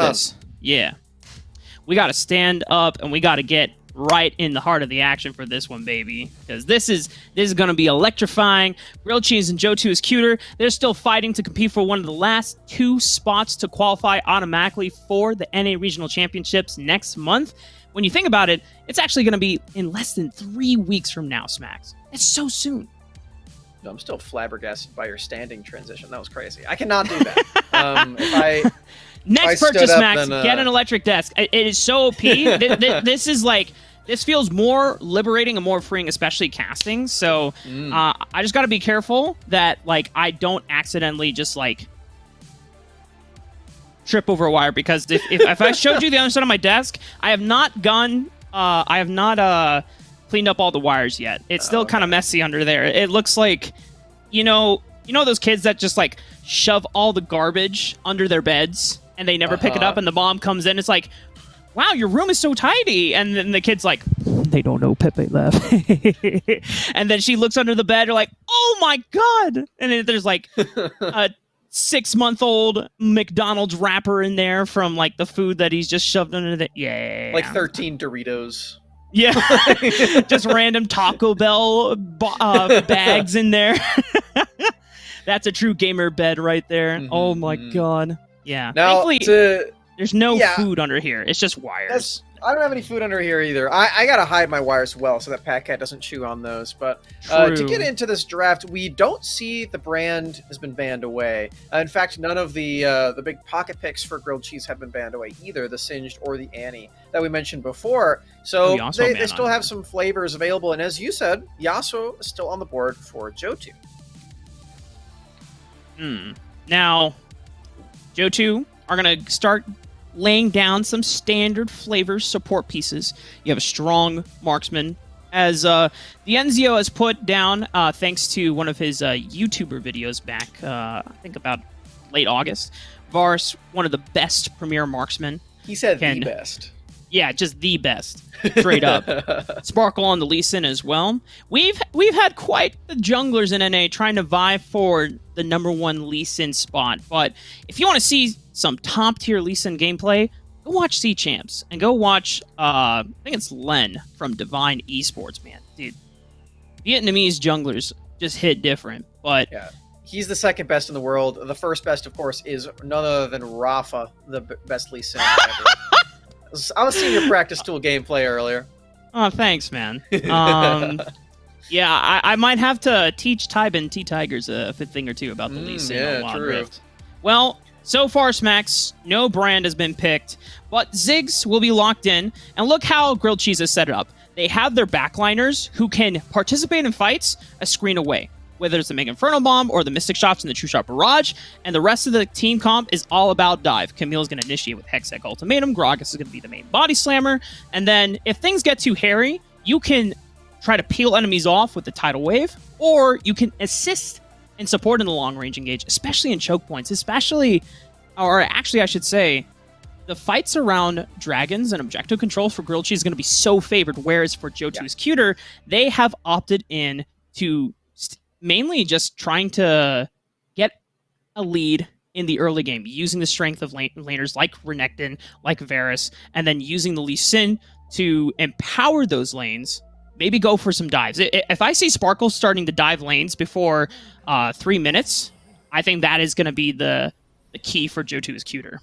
this. Yeah. We got to stand up, and we got to get right in the heart of the action for this one, baby. Because this is going to be electrifying. Grilled Cheese and Jotu is cuter. They're still fighting to compete for one of the last 2 spots to qualify automatically for the NA Regional Championships next month. When you think about it, it's actually going to be in less than 3 weeks from now, Smacks. It's so soon. No, I'm still flabbergasted by your standing transition. That was crazy. I cannot do that. Next purchase, Max, get an electric desk. It is so OP. This is like, this feels more liberating and more freeing, especially casting. So I just got to be careful that like I don't accidentally just like trip over a wire, because if I showed you the other side of my desk, I have not cleaned up all the wires yet. It's still kind of messy under there. It looks like, you know those kids that just like shove all the garbage under their beds and they never pick it up, and the mom comes in, it's like, wow, your room is so tidy. And then the kid's like, they don't know Pepe left. And then she looks under the bed, like, oh my God. And then there's like a 6-month-old McDonald's wrapper in there from like the food that he's just shoved under the, like 13 Doritos. Yeah. Just random Taco Bell bags in there. That's a true gamer bed right there. Oh my God. Yeah. Now, thankfully, there's no food under here. It's just wires. I don't have any food under here either. I gotta hide my wires well so that Pat Cat doesn't chew on those. But to get into this draft, we don't see the brand has been banned away. In fact, none of the big pocket picks for grilled cheese have been banned away either. The Singed or the Annie that we mentioned before. So they still have some flavors available. And as you said, Yasuo is still on the board for Jotu. Now, Jotu are going to start laying down some standard flavor support pieces. You have a strong marksman, as the Enzio has put down, thanks to one of his YouTuber videos back, I think about late August. Varus, one of the best premier marksmen. He said the best. Yeah, just the best, straight up. Sparkle on the Lee Sin as well. We've had quite the junglers in NA trying to vie for the #1 Lee Sin spot, but if you want to see some top-tier Lee Sin gameplay, go watch C-Champs, and go watch, I think it's Len from Divine eSports, man. Dude, Vietnamese junglers just hit different, but... Yeah. He's the second best in the world. The first best, of course, is none other than Rafa, the best Lee Sin ever. I was seeing your practice tool gameplay earlier. Oh, thanks, man. Yeah, I might have to teach Tybin T-Tigers a thing or two about the Lee Sin on true. Rift. Well, so far, Smacks, no brand has been picked, but Ziggs will be locked in, and look how Grilled Cheese has set it up. They have their backliners who can participate in fights a screen away, whether it's the Mega Inferno Bomb or the Mystic Shots and the True Shot Barrage, and the rest of the team comp is all about dive. Camille's going to initiate with Hextech Ultimatum, Gragas is going to be the main body slammer, and then if things get too hairy, you can try to peel enemies off with the Tidal Wave, or you can assist and support in the long-range engage, especially in choke points, or actually I should say, the fights around dragons and objective controls for Grilled Cheese is going to be so favored, whereas for Jotu's Cuter, they have opted in to mainly just trying to get a lead in the early game, using the strength of laners like Renekton, like Varus, and then using the Lee Sin to empower those lanes, maybe go for some dives. If I see Sparkle starting to dive lanes before 3 minutes, I think that is going to be the key for Jotu is Cuter.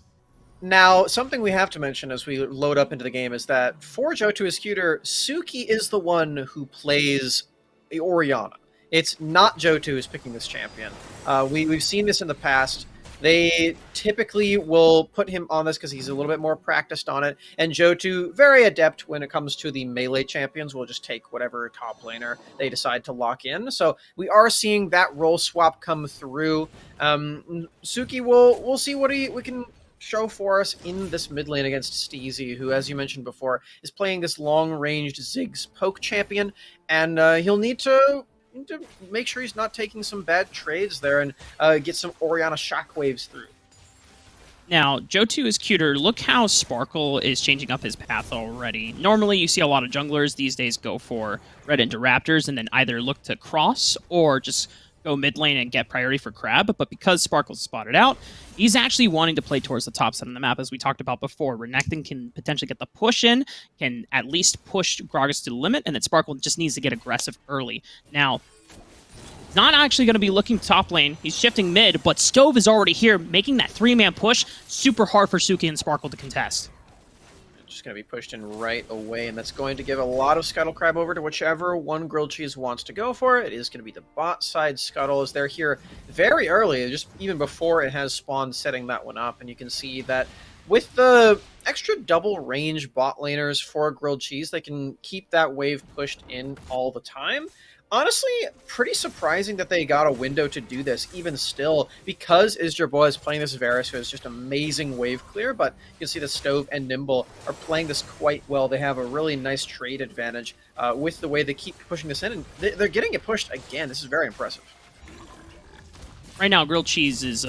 Now, something we have to mention as we load up into the game is that for Jotu is Cuter, Suki is the one who plays Orianna. It's not Jotu who's picking this champion. We've seen this in the past. They typically will put him on this because he's a little bit more practiced on it. And Jotu, very adept when it comes to the melee champions, will just take whatever top laner they decide to lock in. So we are seeing that role swap come through. Suki, we'll see what we can show for us in this mid lane against Steezy, who, as you mentioned before, is playing this long-ranged Ziggs poke champion. And he'll need to make sure he's not taking some bad trades there and get some Orianna shockwaves through. Now, Jotu is Cuter. Look how Sparkle is changing up his path already. Normally, you see a lot of junglers these days go for Red into Raptors and then either look to cross or just go mid lane and get priority for Crab, but because Sparkle's spotted out, he's actually wanting to play towards the top side of the map, as we talked about before. Renekton can potentially get the push in, can at least push Gragas to the limit, and then Sparkle just needs to get aggressive early. Now, not actually going to be looking top lane. He's shifting mid, but Stove is already here, making that 3-man push super hard for Suki and Sparkle to contest. Just going to be pushed in right away, and that's going to give a lot of Scuttle Crab over to whichever one Grilled Cheese wants to go for. It is going to be the bot side Scuttle, as they're here very early, just even before it has spawned, setting that one up. And you can see that with the extra double range bot laners for Grilled Cheese, they can keep that wave pushed in all the time. Honestly, pretty surprising that they got a window to do this, even still, because Isjerboa is playing this Varus, who has just amazing wave clear, but you can see the Stove and Nimble are playing this quite well. They have a really nice trade advantage with the way they keep pushing this in, and they're getting it pushed again. This is very impressive. Right now, Grilled Cheese is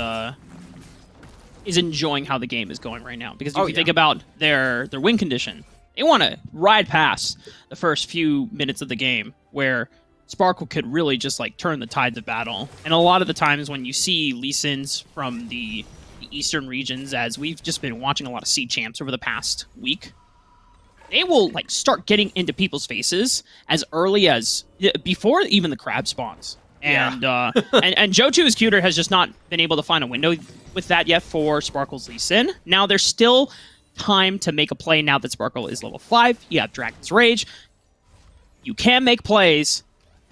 enjoying how the game is going right now, because if you think about their win condition, they want to ride past the first few minutes of the game, where Sparkle could really just like turn the tides of battle. And a lot of the times when you see Lee Sins from the eastern regions, as we've just been watching a lot of Seed Champs over the past week, they will like start getting into people's faces as early as before even the crab spawns. And and Jotu is Cuter has just not been able to find a window with that yet for Sparkle's Lee Sin. Now there's still time to make a play now that Sparkle is level 5. You have Dragon's Rage. You can make plays,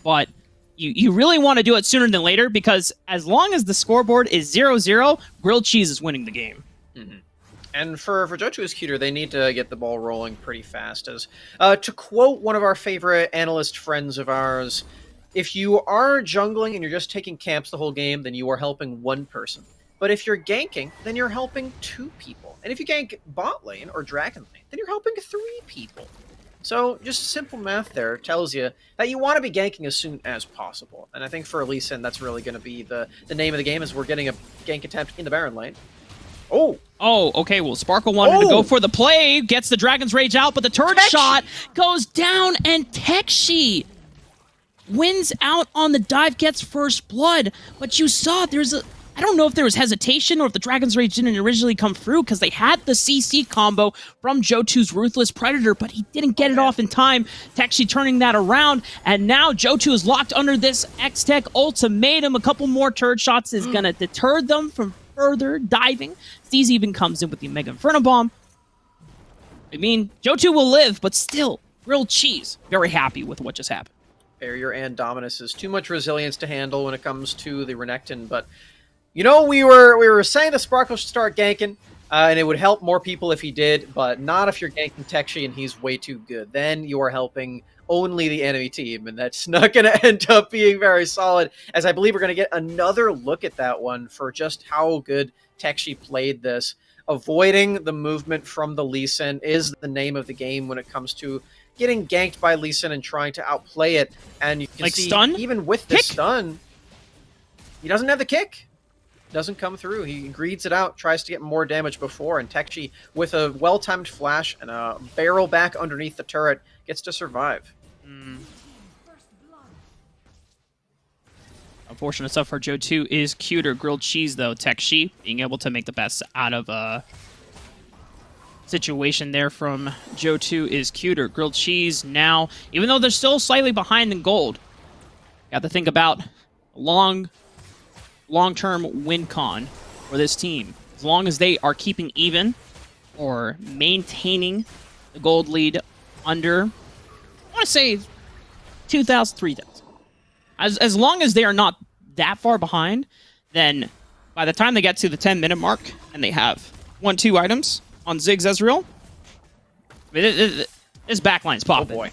but you really want to do it sooner than later, because as long as the scoreboard is 0-0, Grilled Cheese is winning the game. Mm-hmm. And for Jotu is Cuter, they need to get the ball rolling pretty fast. As to quote one of our favorite analyst friends of ours, if you are jungling and you're just taking camps the whole game, then you are helping one person. But if you're ganking, then you're helping 2 people. And if you gank bot lane or dragon lane, then you're helping 3 people. So just simple math there tells you that you want to be ganking as soon as possible. And I think for Lee Sin, that's really going to be the name of the game, as we're getting a gank attempt in the Baron lane. Oh, okay, well, Sparkle wanted to go for the play, gets the Dragon's Rage out, but the turret shot goes down, and Tekshi wins out on the dive, gets first blood. But you saw I don't know if there was hesitation or if the Dragon's Rage didn't originally come through, because they had the CC combo from Jotu's Ruthless Predator, but he didn't get it off in time. Tekshi turning that around, and now Jotu is locked under this X-Tech ultimatum. A couple more turret shots is going to deter them from further diving. Steez even comes in with the Mega Inferno Bomb. I mean, Jotu will live, but still, Grilled Cheese, very happy with what just happened. Barrier and Dominus is too much resilience to handle when it comes to the Renekton, but you know, we were saying the Sparkle should start ganking, and it would help more people if he did, but not if you're ganking Tekshi and he's way too good. Then you are helping only the enemy team, and that's not going to end up being very solid, as I believe we're going to get another look at that one for just how good Tekshi played this. Avoiding the movement from the Lee Sin is the name of the game when it comes to getting ganked by Lee Sin and trying to outplay it. And you can see, stun? even with the stun, he doesn't have the kick. Doesn't come through. He greeds it out, tries to get more damage before, and Tekshi, with a well-timed flash and a barrel back underneath the turret, gets to survive. Unfortunate stuff for Jotu is Cuter. Grilled Cheese, though. Tekshi being able to make the best out of a situation there from Jotu is Cuter. Grilled Cheese now, even though they're still slightly behind in gold, got to think about long-term win con for this team. As long as they are keeping even or maintaining the gold lead under, I want to say 2,000, 3,000. As long as they are not that far behind, then by the time they get to the 10-minute mark and they have 1-2 items on Ziggs Ezreal, this backline's popping. Oh boy.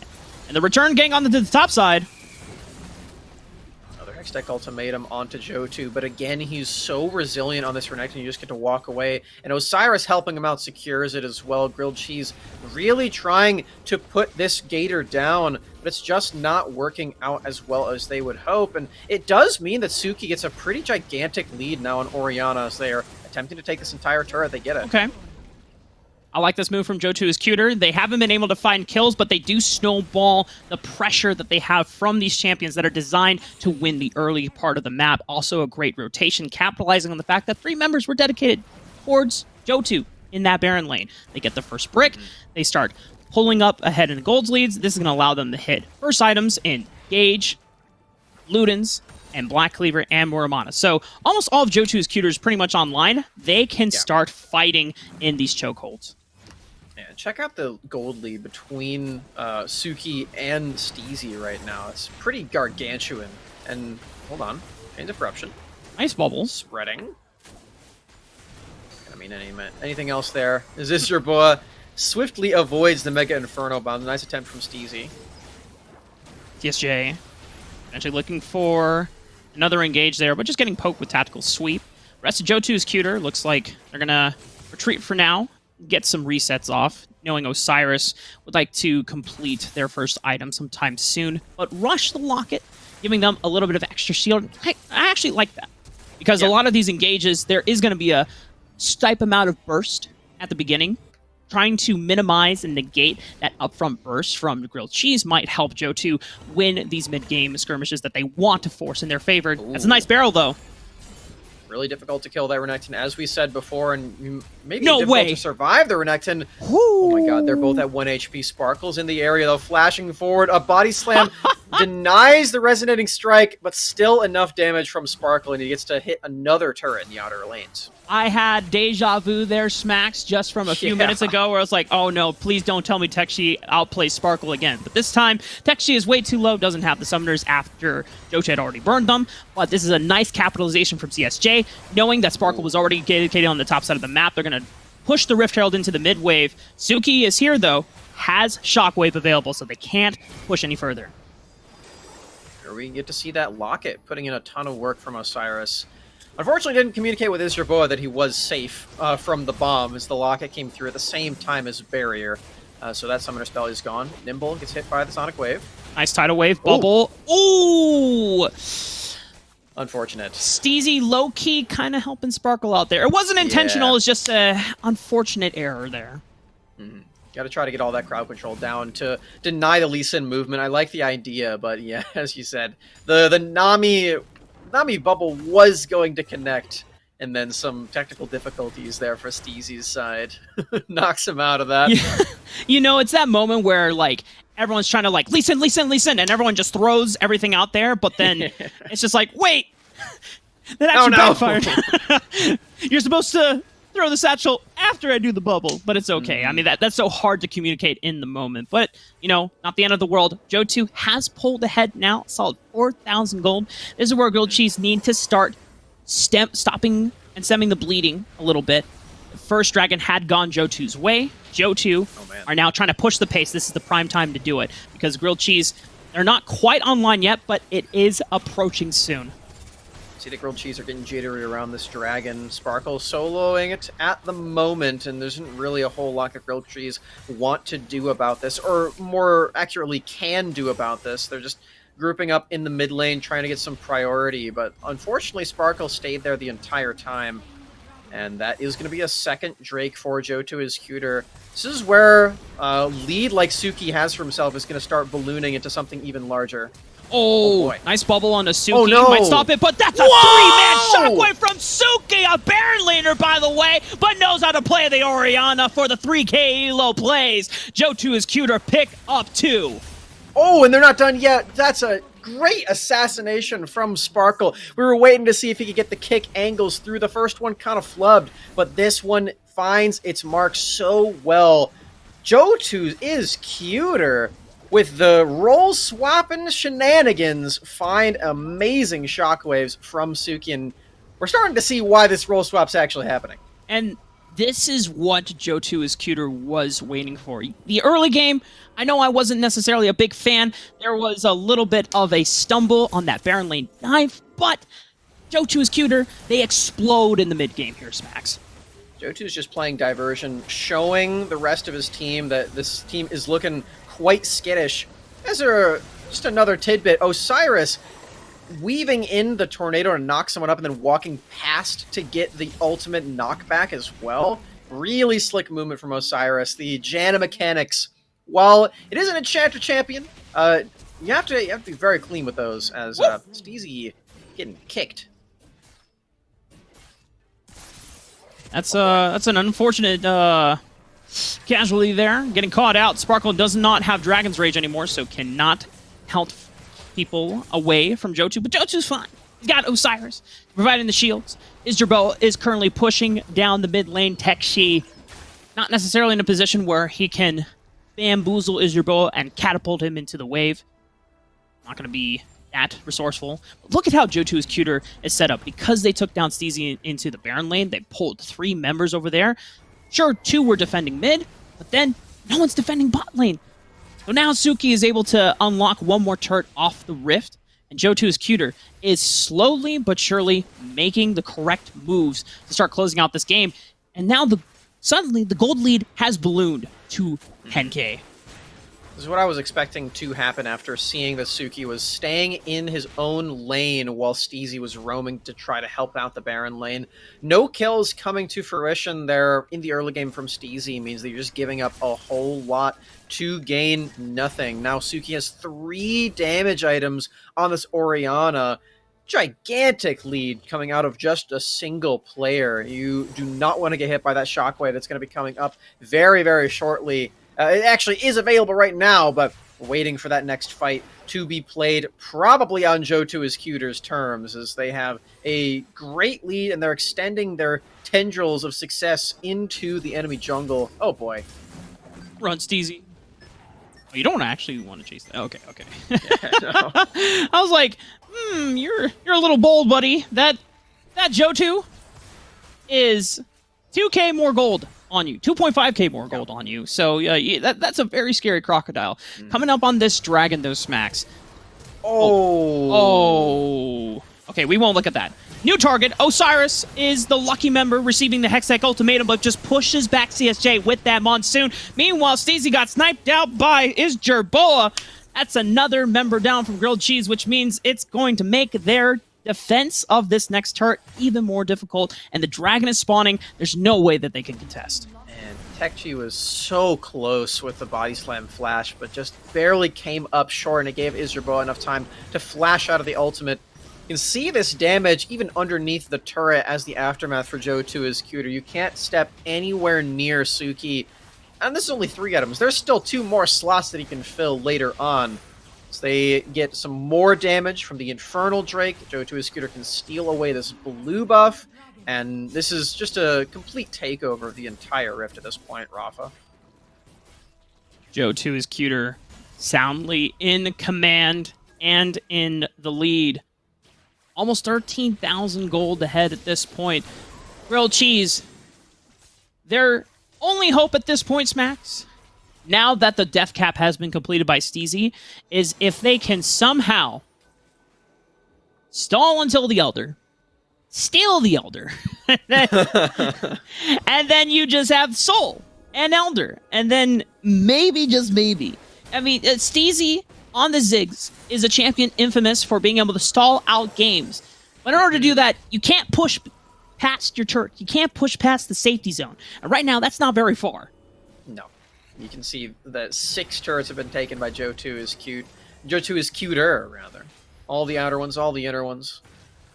And the return gang on the top side. X-Tech ultimatum onto Jotu, but again, he's so resilient on this Renekton, you just get to walk away. And Osiris helping him out secures it as well. Grilled Cheese really trying to put this Gator down, but it's just not working out as well as they would hope. And it does mean that Suki gets a pretty gigantic lead now on Orianna as they are attempting to take this entire turret. They get it. Okay. I like this move from Jotu is Cuter. They haven't been able to find kills, but they do snowball the pressure that they have from these champions that are designed to win the early part of the map. Also a great rotation, capitalizing on the fact that 3 members were dedicated towards Jotu in that Baron lane. They get the first brick. They start pulling up ahead in Gold's leads. This is going to allow them to hit first items in Gage, Ludens, and Black Cleaver and Muramana. So almost all of Jotu's Cuters pretty much online. They can start fighting in these chokeholds. Yeah, check out the gold lead between Suki and Steezy right now. It's pretty gargantuan. And hold on, Chains of Corruption. Nice bubble. Spreading. I mean, anything else there? Is this your boy? Swiftly avoids the Mega Inferno Bomb. Nice attempt from Steezy. TSJ actually looking for another engage there, but just getting poked with Tactical Sweep. Rest of Jotu's Cuter. Looks like they're going to retreat for now, get some resets off, knowing Osiris would like to complete their first item sometime soon, but rush the Locket, giving them a little bit of extra shield. I actually like that, because a lot of these engages, there is going to be a stipe amount of burst at the beginning. Trying to minimize and negate that upfront burst from grilled cheese might help Jotu win these mid-game skirmishes that they want to force in their favor. Ooh. That's a nice barrel, though. Really difficult to kill that Renekton, as we said before, and maybe no difficult way to survive the Renekton. Oh my god, they're both at 1 HP. Sparkle's in the area, though, flashing forward. A body slam denies the resonating strike, but still enough damage from Sparkle, and he gets to hit another turret in the outer lanes. I had deja vu there, Smacks, just from a few minutes ago, where I was like, oh no, please don't tell me Tekshi outplays Sparkle again. But this time, Tekshi is way too low, doesn't have the summoners after Jotu had already burned them. But this is a nice capitalization from CSJ, knowing that Sparkle was already dedicated on the top side of the map. They're going to push the Rift Herald into the mid wave. Suki is here, though, has Shockwave available, so they can't push any further. Here we get to see that Locket putting in a ton of work from Osiris. Unfortunately, didn't communicate with Isherboa that he was safe from the bomb, as the Locket came through at the same time as Barrier. So that Summoner spell is gone. Nimble gets hit by the Sonic Wave. Nice Tidal Wave bubble. Ooh! Unfortunate. Steezy low-key kind of helping Sparkle out there. It wasn't intentional, it's just an unfortunate error there. Got to try to get all that crowd control down to deny the Lee Sin movement. I like the idea, but yeah, as you said, the Nami bubble was going to connect, and then some technical difficulties there for Steezy's side. Knocks him out of that. Yeah. You know, it's that moment where, like, everyone's trying to, like, Lee Sin, Lee Sin, Lee Sin, and everyone just throws everything out there, but then it's just like, wait, that actually backfired. You're supposed to throw the satchel after I do the bubble, but it's okay. I mean, that's so hard to communicate in the moment, but, you know, not the end of the world. Jotu has pulled ahead now, solid 4,000 gold. This is where Grilled Cheese need to start stopping and stemming the bleeding a little bit. The first dragon had gone Jotu's way. Jotu are now trying to push the pace. This is the prime time to do it, because Grilled Cheese, they're not quite online yet, but it is approaching soon. See the Grilled Cheese are getting jittery around this dragon. Sparkle soloing it at the moment, and there isn't really a whole lot that Grilled Cheese want to do about this, or more accurately can do about this. They're just grouping up in the mid lane, trying to get some priority, but unfortunately Sparkle stayed there the entire time. And that is going to be a second Drake for Jotu is Cuter. This is where lead like Suki has for himself is going to start ballooning into something even larger. Oh, nice bubble on a Suki. Oh, no. Might stop it, but that's a three-man shockwave from Suki, a Baron laner, by the way, but knows how to play the Orianna for the 3k elo plays. Jotu is Cuter, pick up 2. Oh, and they're not done yet. That's a great assassination from Sparkle. We were waiting to see if he could get the kick angles through. The first one kind of flubbed, but this one finds its mark so well. Jotu is Cuter. With the role-swapping shenanigans, find amazing shockwaves from Suki, and we're starting to see why this role swap's actually happening. And this is what Jotu is Cuter was waiting for. The early game, I know I wasn't necessarily a big fan. There was a little bit of a stumble on that Baron lane dive, but Jotu is Cuter. They explode in the mid-game here, Smacks. Jotu's just playing diversion, showing the rest of his team that this team is looking quite skittish. As there just another tidbit, Osiris weaving in the tornado to knock someone up and then walking past to get the ultimate knockback as well Really slick movement from Osiris. The Janna mechanics, while it is an Enchanter champion, you have to be very clean with those, as Steezy getting kicked. That's an unfortunate casualty there. Getting caught out. Sparkle does not have Dragon's Rage anymore, so cannot help people away from Jotu. But Jotu's fine. He's got Osiris providing the shields. Isdurbo is currently pushing down the mid lane. Tekshi not necessarily in a position where he can bamboozle Isdurbo and catapult him into the wave. Not going to be that resourceful. But look at how Jotu's Cuter is set up. Because they took down Steezy into the Baron lane, they pulled 3 members over there. Sure, 2 were defending mid, but then no one's defending bot lane. So now Suki is able to unlock one more turret off the rift, and Jotu's Cuter is slowly but surely making the correct moves to start closing out this game. And now suddenly the gold lead has ballooned to 10k. This is what I was expecting to happen after seeing that Suki was staying in his own lane while Steezy was roaming to try to help out the Baron lane. No kills coming to fruition there in the early game from Steezy means that you're just giving up a whole lot to gain nothing. Now Suki has 3 damage items on this Orianna. Gigantic lead coming out of just a single player. You do not want to get hit by that shockwave that's going to be coming up very, very shortly. It actually is available right now, but waiting for that next fight to be played probably on Jotu's Cuter's terms, as they have a great lead and they're extending their tendrils of success into the enemy jungle. Oh boy. Run, Steezy. Oh, you don't actually want to chase that. Okay, okay. Yeah, no. I was like, you're a little bold, buddy. That Jotu is 2k more gold on you, 2.5k more gold on you. So that's a very scary crocodile. Coming up on this dragon, those smacks. Oh. Okay, we won't look at that. New target, Osiris is the lucky member receiving the Hextech ultimatum, but just pushes back CSJ with that Monsoon. Meanwhile, Steezy got sniped out by Isdurbo. That's another member down from Grilled Cheese, which means it's going to make their defense of this next turret even more difficult, and the dragon is spawning. There's no way that they can contest. And Tekchi was so close with the body slam flash, but just barely came up short, and it gave Isdurbo enough time to flash out of the ultimate. You can see this damage even underneath the turret as the aftermath for Jotu is Cuter. You can't step anywhere near Suki. And this is only 3 items. There's still 2 more slots that he can fill later on. So they get some more damage from the Infernal Drake. Jotu Scooter can steal away this blue buff. And this is just a complete takeover of the entire Rift at this point, Rafa. Jotu is Cuter, soundly in command and in the lead. Almost 13,000 gold ahead at this point. Grilled Cheese, their only hope at this point, Smacks, now that the death cap has been completed by Steezy, is if they can somehow stall until the Elder, steal the Elder, and then you just have Soul and Elder, and then maybe, just maybe. I mean, Steezy on the Ziggs is a champion infamous for being able to stall out games. But in order to do that, you can't push past your turret. You can't push past the safety zone. And right now, that's not very far. No. You can see that 6 turrets have been taken by Jotu is cute. Jotu is cuter, rather. All the outer ones, all the inner ones.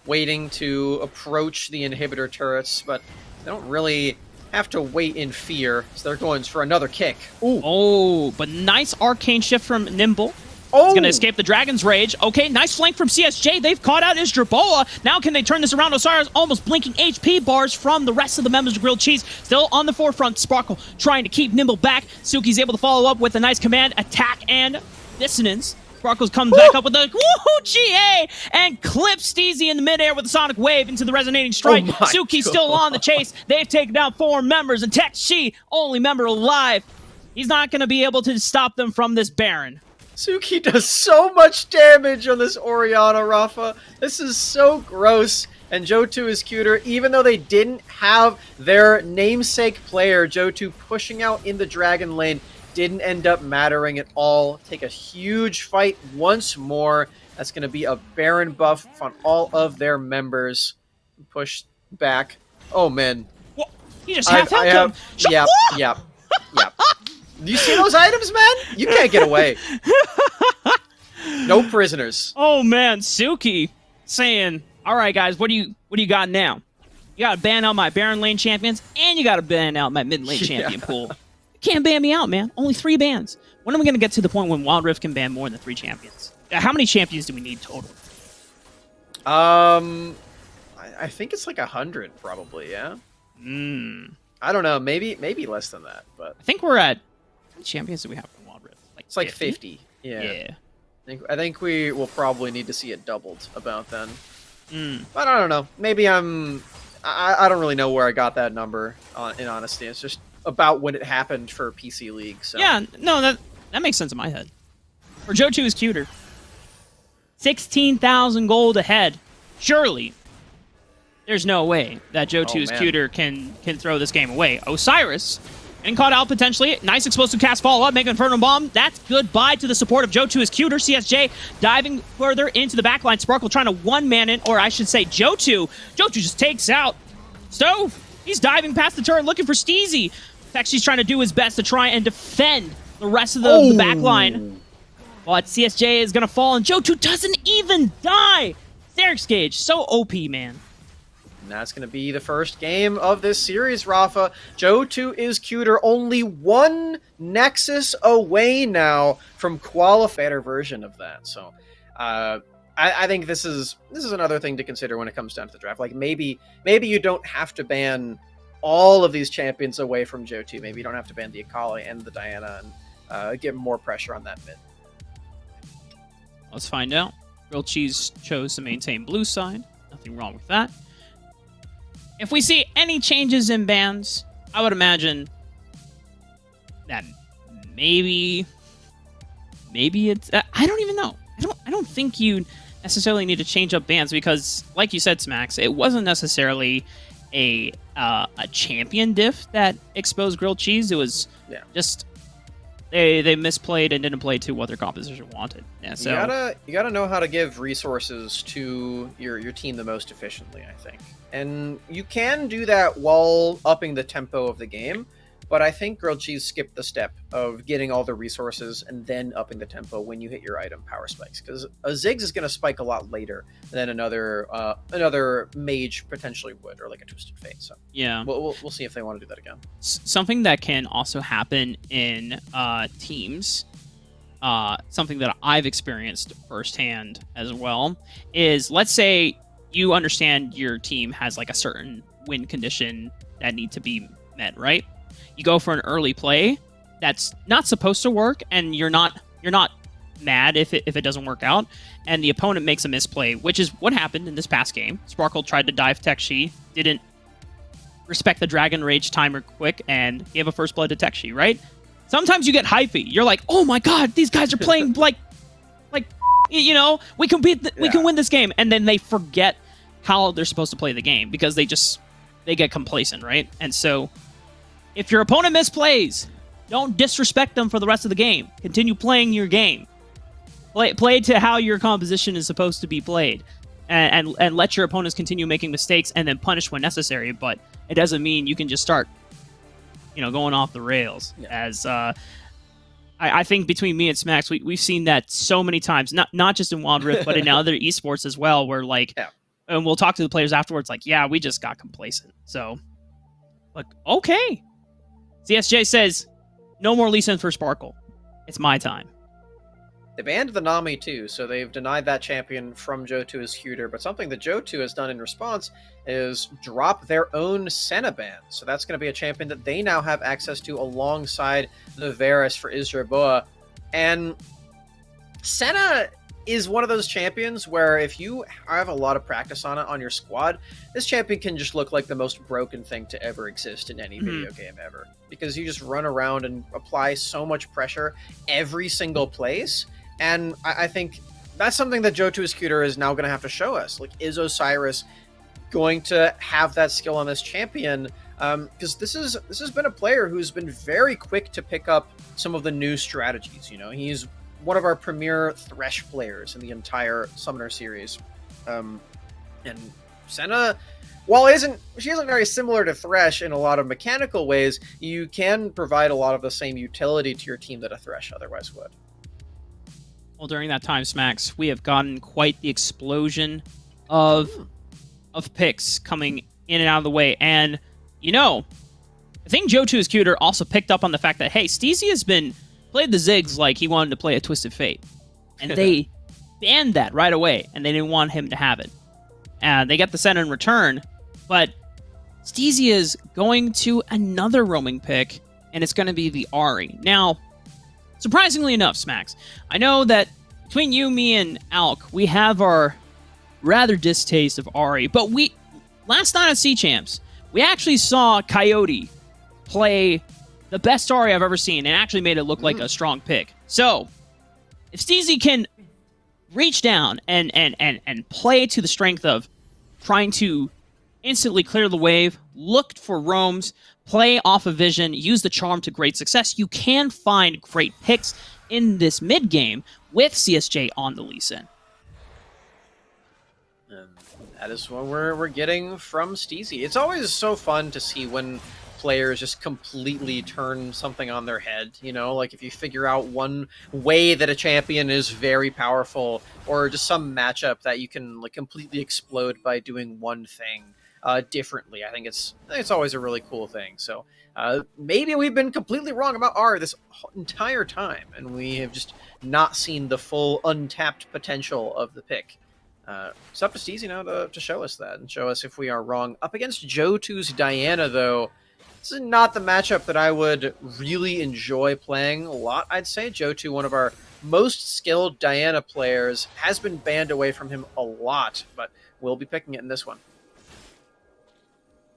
Waiting to approach the inhibitor turrets, but they don't really have to wait in fear, so they're going for another kick. Ooh. Oh, but nice arcane shift from Nimble. Oh! He's going to escape the Dragon's Rage. Okay, nice flank from CSJ. They've caught out Isdurbo. Now can they turn this around? Osiris almost blinking HP bars from the rest of the members of Grilled Cheese. Still on the forefront. Sparkle trying to keep Nimble back. Suki's able to follow up with a nice command, attack, and dissonance. Sparkles comes back up with a woohoo GA and clips Steezy in the midair with a sonic wave into the resonating strike. Suki's still on the chase. They've taken down 4 members, and Tekshi, only member alive. He's not going to be able to stop them from this Baron. Suki does so much damage on this Orianna, Rafa. This is so gross. And Jotu is cuter, even though they didn't have their namesake player, Jotu, pushing out in the Dragon lane, didn't end up mattering at all. Take a huge fight once more. That's going to be a Baron buff on all of their members. Push back. Oh, man. He just half health him. Yep. Do you see those items, man? You can't get away. No prisoners. Oh man, Suki saying, "All right, guys, what do you got now? You got to ban out my Baron lane champions, and you got to ban out my mid lane champion pool. You can't ban me out, man. Only 3 bans. When are we gonna get to the point when Wild Rift can ban more than 3 champions? How many champions do we need total? I think it's like 100, probably. Yeah. I don't know. Maybe less than that, but I think we're at. How many champions do we have in Wild Rift? It's like 50. Yeah. I think we will probably need to see it doubled about then. But I don't know. Maybe I don't really know where I got that number. In honesty, it's just about when it happened for PC League. So yeah, no, that makes sense in my head. For Jotu is cuter. 16,000 gold ahead. Surely, there's no way that Jotu is cuter can throw this game away. Osiris. And caught out potentially. Nice explosive cast follow-up. Mega Inferno Bomb. That's goodbye to the support of Jotu is cuter. CSJ diving further into the backline. Sparkle trying to one-man in, or I should say Jotu. Jotu just takes out Stove. He's diving past the turret looking for Steezy. Texie's trying to do his best to try and defend the rest of the backline. But CSJ is going to fall, and Jotu doesn't even die. Xerx's Gauge. So OP, man. And that's going to be the first game of this series, Rafa. Jotu is cuter, only 1 Nexus away now from better version of that. So I think this is another thing to consider when it comes down to the draft. Like maybe you don't have to ban all of these champions away from Jotu. Maybe you don't have to ban the Akali and the Diana and get more pressure on that mid. Let's find out. Grilled Cheese chose to maintain blue side. Nothing wrong with that. If we see any changes in bans, I would imagine that maybe it's... I don't even know. I don't think you necessarily need to change up bans because, like you said, Smax, it wasn't necessarily a champion diff that exposed Grilled Cheese. It was just... They misplayed and didn't play to what their composition wanted. Yeah, so you gotta know how to give resources to your team the most efficiently, I think. And you can do that while upping the tempo of the game, but I think Grilled Cheese skipped the step of getting all the resources and then upping the tempo when you hit your item power spikes, because a Ziggs is going to spike a lot later than another mage potentially would, or like a Twisted Fate. So yeah, we'll see if they want to do that again. Something that can also happen in teams, something that I've experienced firsthand as well, is let's say you understand your team has like a certain win condition that need to be met, right? You go for an early play that's not supposed to work, and you're not mad if it doesn't work out, and the opponent makes a misplay, which is what happened in this past game. Sparkle tried to dive Tekshi, didn't respect the Dragon Rage timer quick, and gave a first blood to Tekshi, right? Sometimes you get hypey. You're like, oh my god, these guys are playing like you know, we can win this game, and then they forget how they're supposed to play the game because they get complacent, right? And so if your opponent misplays, don't disrespect them for the rest of the game. Continue playing your game. Play to how your composition is supposed to be played, and let your opponents continue making mistakes and then punish when necessary. But it doesn't mean you can just start, going off the rails. Yeah. As I think between me and Smax, we've seen that so many times, not just in Wild Rift, but in other esports as well, where and we'll talk to the players afterwards, like, yeah, we just got complacent. So, like, okay. CSJ says, no more Lee Sin for Sparkle. It's my time. They banned the Nami too, so they've denied that champion from Jotu as Huter, but something that Jotu has done in response is drop their own Senna ban. So that's going to be a champion that they now have access to alongside the Varus for Isra. And Senna is one of those champions where if you have a lot of practice on it on your squad, this champion can just look like the most broken thing to ever exist in any video game ever. Because you just run around and apply so much pressure every single place. And I think that's something that Jotu Scooter is now going to have to show us. Like, is Osiris going to have that skill on this champion? Because this has been a player who's been very quick to pick up some of the new strategies. He's one of our premier Thresh players in the entire Summoner series. And Senna while she isn't very similar to Thresh in a lot of mechanical ways, you can provide a lot of the same utility to your team that a Thresh otherwise would. Well, during that time, Smacks, we have gotten quite the explosion of picks coming in and out of the way. And, you know, I think Jotu is cuter also picked up on the fact that, hey, Steezy has played the Ziggs like he wanted to play a Twisted Fate. And they banned that right away, and they didn't want him to have it. And they get the set in return, but Steezy is going to another roaming pick, and it's going to be the Ahri. Now, surprisingly enough, Smacks, I know that between you, me, and Alk, we have our rather distaste of Ahri, but last night on C Champs, we actually saw Coyote play the best Ahri I've ever seen and actually made it look like a strong pick. So, if Steezy can reach down and play to the strength of trying to instantly clear the wave, look for roams, play off of vision, use the charm to great success, you can find great picks in this mid game with CSJ on the Lee Sin. And that is what we're getting from Steezy. It's always so fun to see when players just completely turn something on their head, you know, like if you figure out one way that a champion is very powerful, or just some matchup that you can like completely explode by doing one thing differently. I think it's always a really cool thing. So maybe we've been completely wrong about R this entire time, and we have just not seen the full untapped potential of the pick. It's up to Steezy now to show us that and show us if we are wrong. Up against Jotu's Diana, though, this is not the matchup that I would really enjoy playing a lot, I'd say. Jotu, one of our most skilled Diana players, has been banned away from him a lot, but we'll be picking it in this one.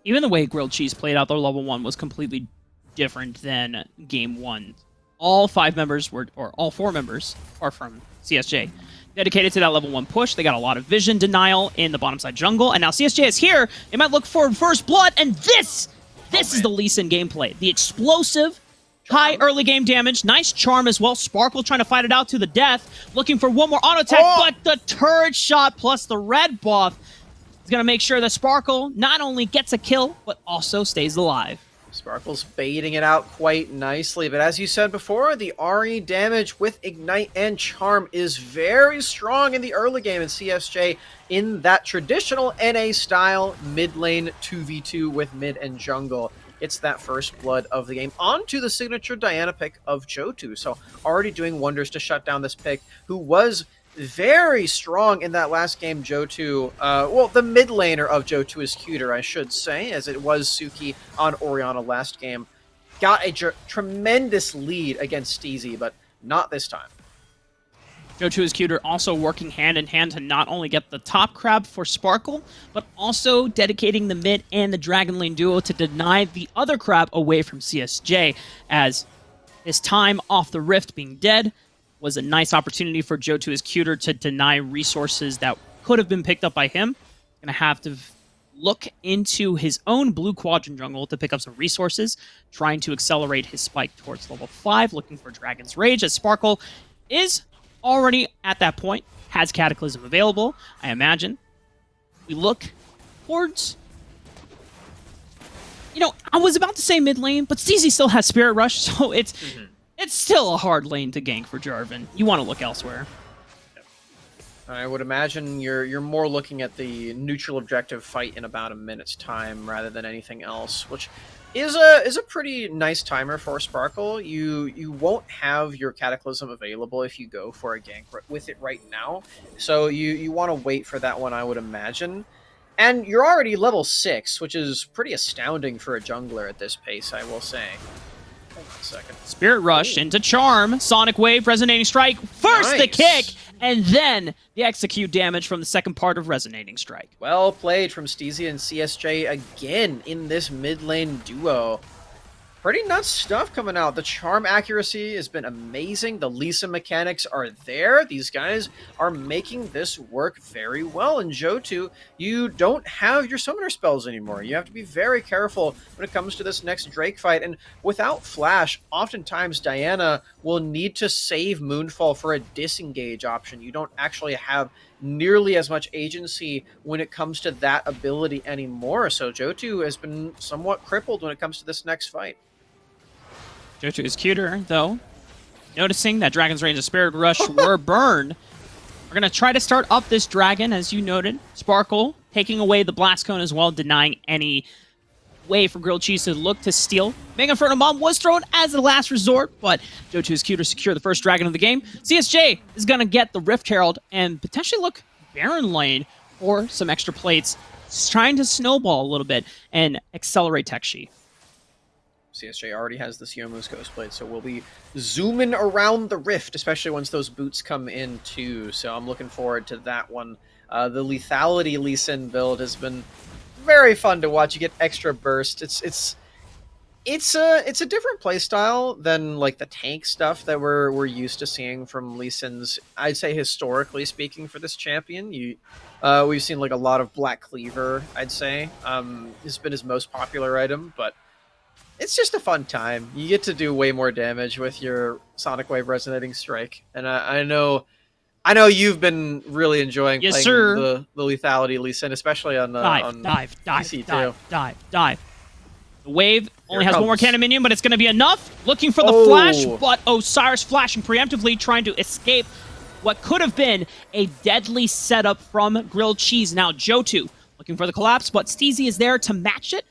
Even the way Grilled Cheese played out their level 1 was completely different than game 1. All 5 members or all 4 members are from CSJ. Dedicated to that level 1 push. They got a lot of vision denial in the bottom side jungle, and now CSJ is here. They might look for first blood, and this is the Lee Sin gameplay. The explosive, high early game damage, nice charm as well. Sparkle trying to fight it out to the death, looking for one more auto attack, but the turret shot plus the red buff is going to make sure that Sparkle not only gets a kill, but also stays alive. Sparkle's baiting it out quite nicely, but as you said before, the RE damage with Ignite and Charm is very strong in the early game in CSJ in that traditional NA style mid lane 2v2 with mid and jungle. It's that first blood of the game onto the signature Diana pick of Jotu, so already doing wonders to shut down this pick, who was very strong in that last game. Jotu, well, the mid laner of Jotu is cuter, I should say, as it was Suki on Orianna last game. Got a tremendous lead against Steezy, but not this time. Jotu is cuter, also working hand in hand to not only get the top crab for Sparkle, but also dedicating the mid and the Dragon Lane duo to deny the other crab away from CSJ, as his time off the Rift being dead was a nice opportunity for Jotu is cuter to deny resources that could have been picked up by him. Gonna have to look into his own blue quadrant jungle to pick up some resources, trying to accelerate his spike towards level 5, looking for Dragon's Rage, as Sparkle is already at that point, has Cataclysm available, I imagine. We look towards... You know, I was about to say mid lane, but Steezy still has Spirit Rush, so it's... It's still a hard lane to gank for Jarvan. You want to look elsewhere. I would imagine you're more looking at the neutral objective fight in about a minute's time rather than anything else, which is a pretty nice timer for Sparkle. You won't have your Cataclysm available if you go for a gank with it right now, so you want to wait for that one, I would imagine. And you're already level 6, which is pretty astounding for a jungler at this pace, I will say. Hold on a second. Spirit Rush into Charm, Sonic Wave, Resonating Strike, first the kick, and then the execute damage from the second part of Resonating Strike. Well played from Steezy and CSJ again in this mid lane duo. Pretty nuts stuff coming out. The charm accuracy has been amazing. The Lee Sin mechanics are there. These guys are making this work very well. In Jotu, you don't have your summoner spells anymore. You have to be very careful when it comes to this next Drake fight. And without Flash, oftentimes Diana will need to save Moonfall for a disengage option. You don't actually have nearly as much agency when it comes to that ability anymore. So Jotu has been somewhat crippled when it comes to this next fight. Jotu is cuter, though. Noticing that Dragon's Rage and Spirit Rush were burned. We're going to try to start up this Dragon, as you noted. Sparkle taking away the Blast Cone as well, denying any way for Grilled Cheese to look to steal. Mega Inferno Bomb was thrown as a last resort, but Jotu is cuter to secure the first Dragon of the game. CSJ is going to get the Rift Herald and potentially look Baron Lane for some extra plates. Just trying to snowball a little bit and accelerate Tekshi. CSJ already has this Youmuu's Ghostblade, so we'll be zooming around the Rift, especially once those boots come in too. So I'm looking forward to that one. The Lethality Lee Sin build has been very fun to watch. You get extra burst. It's a different playstyle than like the tank stuff that we're used to seeing from Lee Sin's. I'd say historically speaking for this champion, we've seen like a lot of Black Cleaver. I'd say has been his most popular item, but it's just a fun time. You get to do way more damage with your Sonic Wave Resonating Strike, and I know you've been really enjoying playing the Lethality Lee Sin, especially on PC too. Dive. The wave only has one more cannon minion, but it's going to be enough. Looking for the flash, but Osiris flashing preemptively, trying to escape what could have been a deadly setup from Grilled Cheese. Now Jotu looking for the collapse, but Steezy is there to match it,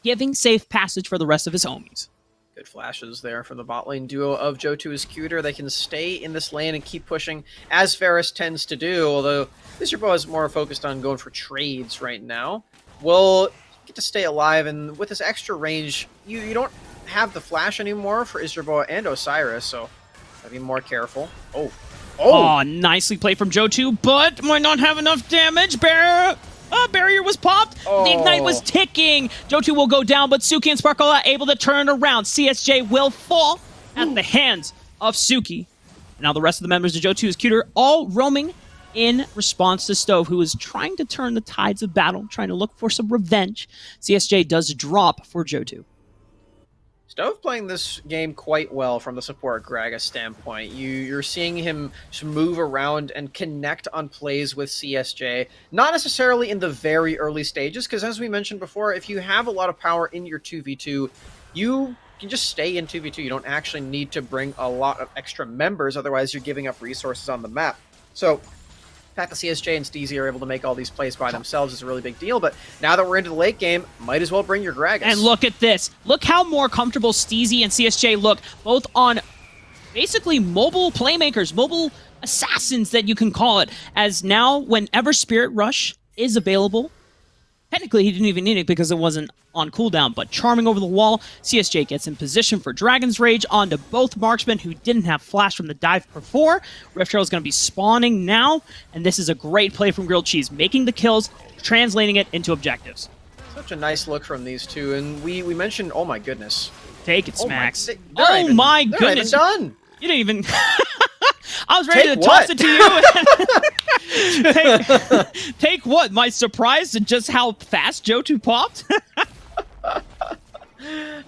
giving safe passage for the rest of his homies. Good flashes there from the bot lane duo of Jotu is cuter. They can stay in this lane and keep pushing, as Ferris tends to do, although Mr. is more focused on going for trades right now. Will get to stay alive, and with this extra range, you don't have the flash anymore for Isherboa and Osiris, so gotta be more careful. Oh, nicely played from Jotu, but might not have enough damage. Barrier was popped. The Ignite was ticking. Jotu will go down, but Suki and Sparkle are able to turn it around. CSJ will fall at the hands of Suki. Now the rest of the members of Jotu is cuter, all roaming in response to Stove, who is trying to turn the tides of battle, trying to look for some revenge. CSJ does drop for Jotu. Stove playing this game quite well from the support Gragas standpoint. You're seeing him just move around and connect on plays with CSJ, not necessarily in the very early stages, because as we mentioned before, if you have a lot of power in your 2v2, you can just stay in 2v2. You don't actually need to bring a lot of extra members, otherwise you're giving up resources on the map. So the fact that CSJ and Steezy are able to make all these plays by themselves is a really big deal, but now that we're into the late game, might as well bring your Gragas. And look at this. Look how more comfortable Steezy and CSJ look, both on basically mobile playmakers, mobile assassins that you can call it, as now whenever Spirit Rush is available, technically he didn't even need it because it wasn't on cooldown, but charming over the wall, CSJ gets in position for Dragon's Rage onto both marksmen who didn't have flash from the dive before. Rift Trail is going to be spawning now, and this is a great play from Grilled Cheese, making the kills, translating it into objectives. Such a nice look from these two, and we mentioned, oh my goodness. Take it, Smacks. Oh my goodness. They're not even done. You didn't even... I was ready to toss it to you. Take what? My surprise at just how fast Jotu popped?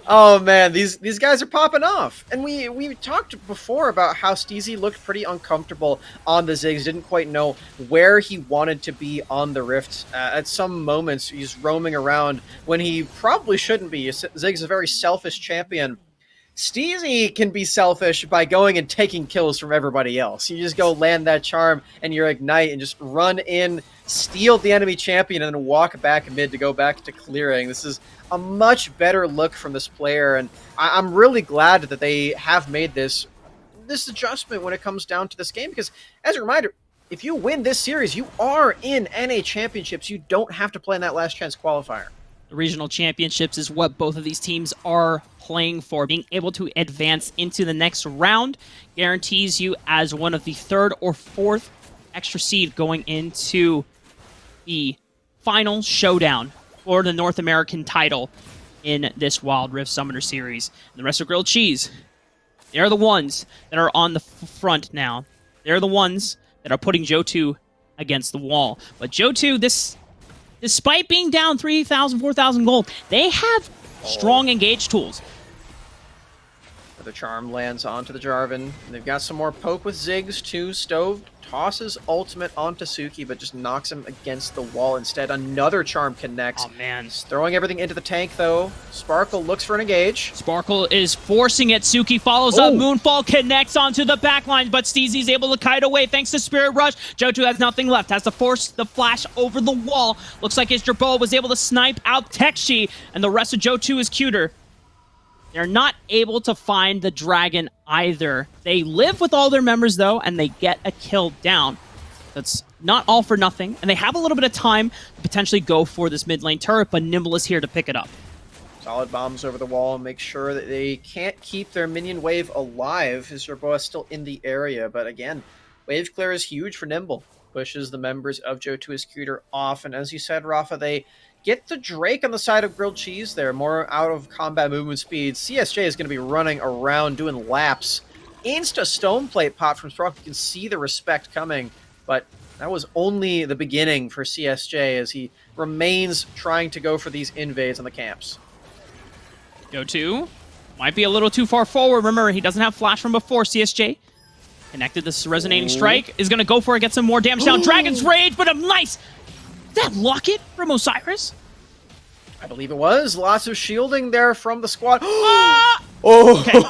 Oh man, these guys are popping off. And we talked before about how Steezy looked pretty uncomfortable on the Ziggs, didn't quite know where he wanted to be on the Rift. At some moments, he's roaming around when he probably shouldn't be. Ziggs is a very selfish champion. Steezy can be selfish by going and taking kills from everybody else. You just go land that charm and your Ignite and just run in, steal the enemy champion, and then walk back mid to go back to clearing. This is a much better look from this player, and I'm really glad that they have made this adjustment when it comes down to this game, because as a reminder, if you win this series, you are in NA championships. You don't have to play in that last chance qualifier. The regional championships is what both of these teams are playing for. Being able to advance into the next round guarantees you as one of the third or fourth extra seed going into the final showdown for the North American title in this Wild Rift Summoner Series. And the rest of Grilled Cheese, they're the ones that are on the front now. They're the ones that are putting Jotu against the wall. But Jotu, despite being down 3,000, 4,000 gold, they have strong engage tools. Another charm lands onto the Jarvan. They've got some more poke with Ziggs too. Stove tosses ultimate onto Suki, but just knocks him against the wall instead. Another charm connects. Oh, man. He's throwing everything into the tank, though. Sparkle looks for an engage. Sparkle is forcing it. Suki follows up. Moonfall connects onto the backline, but Steezy's able to kite away thanks to Spirit Rush. Jotu has nothing left. Has to force the flash over the wall. Looks like his Jerboa was able to snipe out Tekshi, and the rest of Jotu is cuter. They're not able to find the dragon either. They live with all their members, though, and they get a kill down. That's not all for nothing, and they have a little bit of time to potentially go for this mid lane turret, but Nimble is here to pick it up. Solid bombs over the wall, make sure that they can't keep their minion wave alive. His Jerboa is still in the area, but again, wave clear is huge for Nimble. Pushes the members of Jotu Executor off, and as you said, Rafa, they get the Drake on the side of Grilled Cheese there, more out of combat movement speed. CSJ is going to be running around doing laps. Insta stone plate pop from Sprock. You can see the respect coming, but that was only the beginning for CSJ as he remains trying to go for these invades on the camps. Jotu might be a little too far forward. Remember, he doesn't have flash from before. CSJ connected this resonating strike. Is going to go for it, get some more damage down. Dragon's Rage, but a nice... that locket from Osiris? I believe it was. Lots of shielding there from the squad. Okay.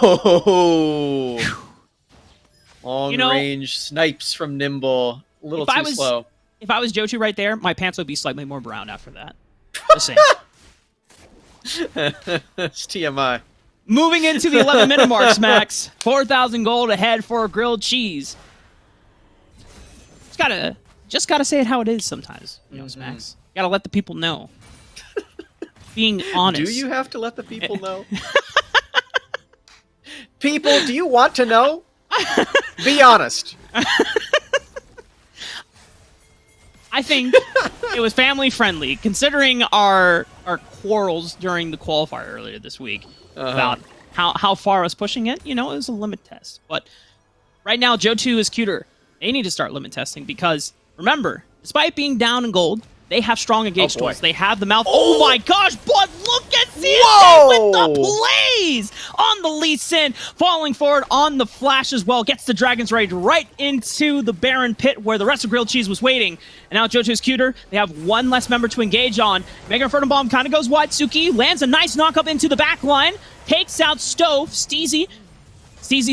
Long-range snipes from Nimble. A little too slow. If I was Jotu right there, my pants would be slightly more brown after that. Just saying. It's TMI. Moving into the 11-minute marks, Max. 4,000 gold ahead for Grilled Cheese. Just gotta say it how it is sometimes, you know, Max. Gotta let the people know. Being honest. Do you have to let the people know? People, do you want to know? Be honest. I think it was family friendly, considering our quarrels during the qualifier earlier this week about how far I was pushing it. You know, it was a limit test. But right now, Jotu is cuter. They need to start limit testing because, remember, despite being down in gold, they have strong engage tools. They have the mouth. Oh my gosh, but look at CSJ with the plays on the Lee Sin, falling forward on the flash as well. Gets the Dragon's Rage right into the Baron pit where the rest of Grilled Cheese was waiting. And now Jotu's cuter. They have one less member to engage on. Mega Inferno Bomb kind of goes wide. Suki lands a nice knock up into the back line. Takes out Stove. Steezy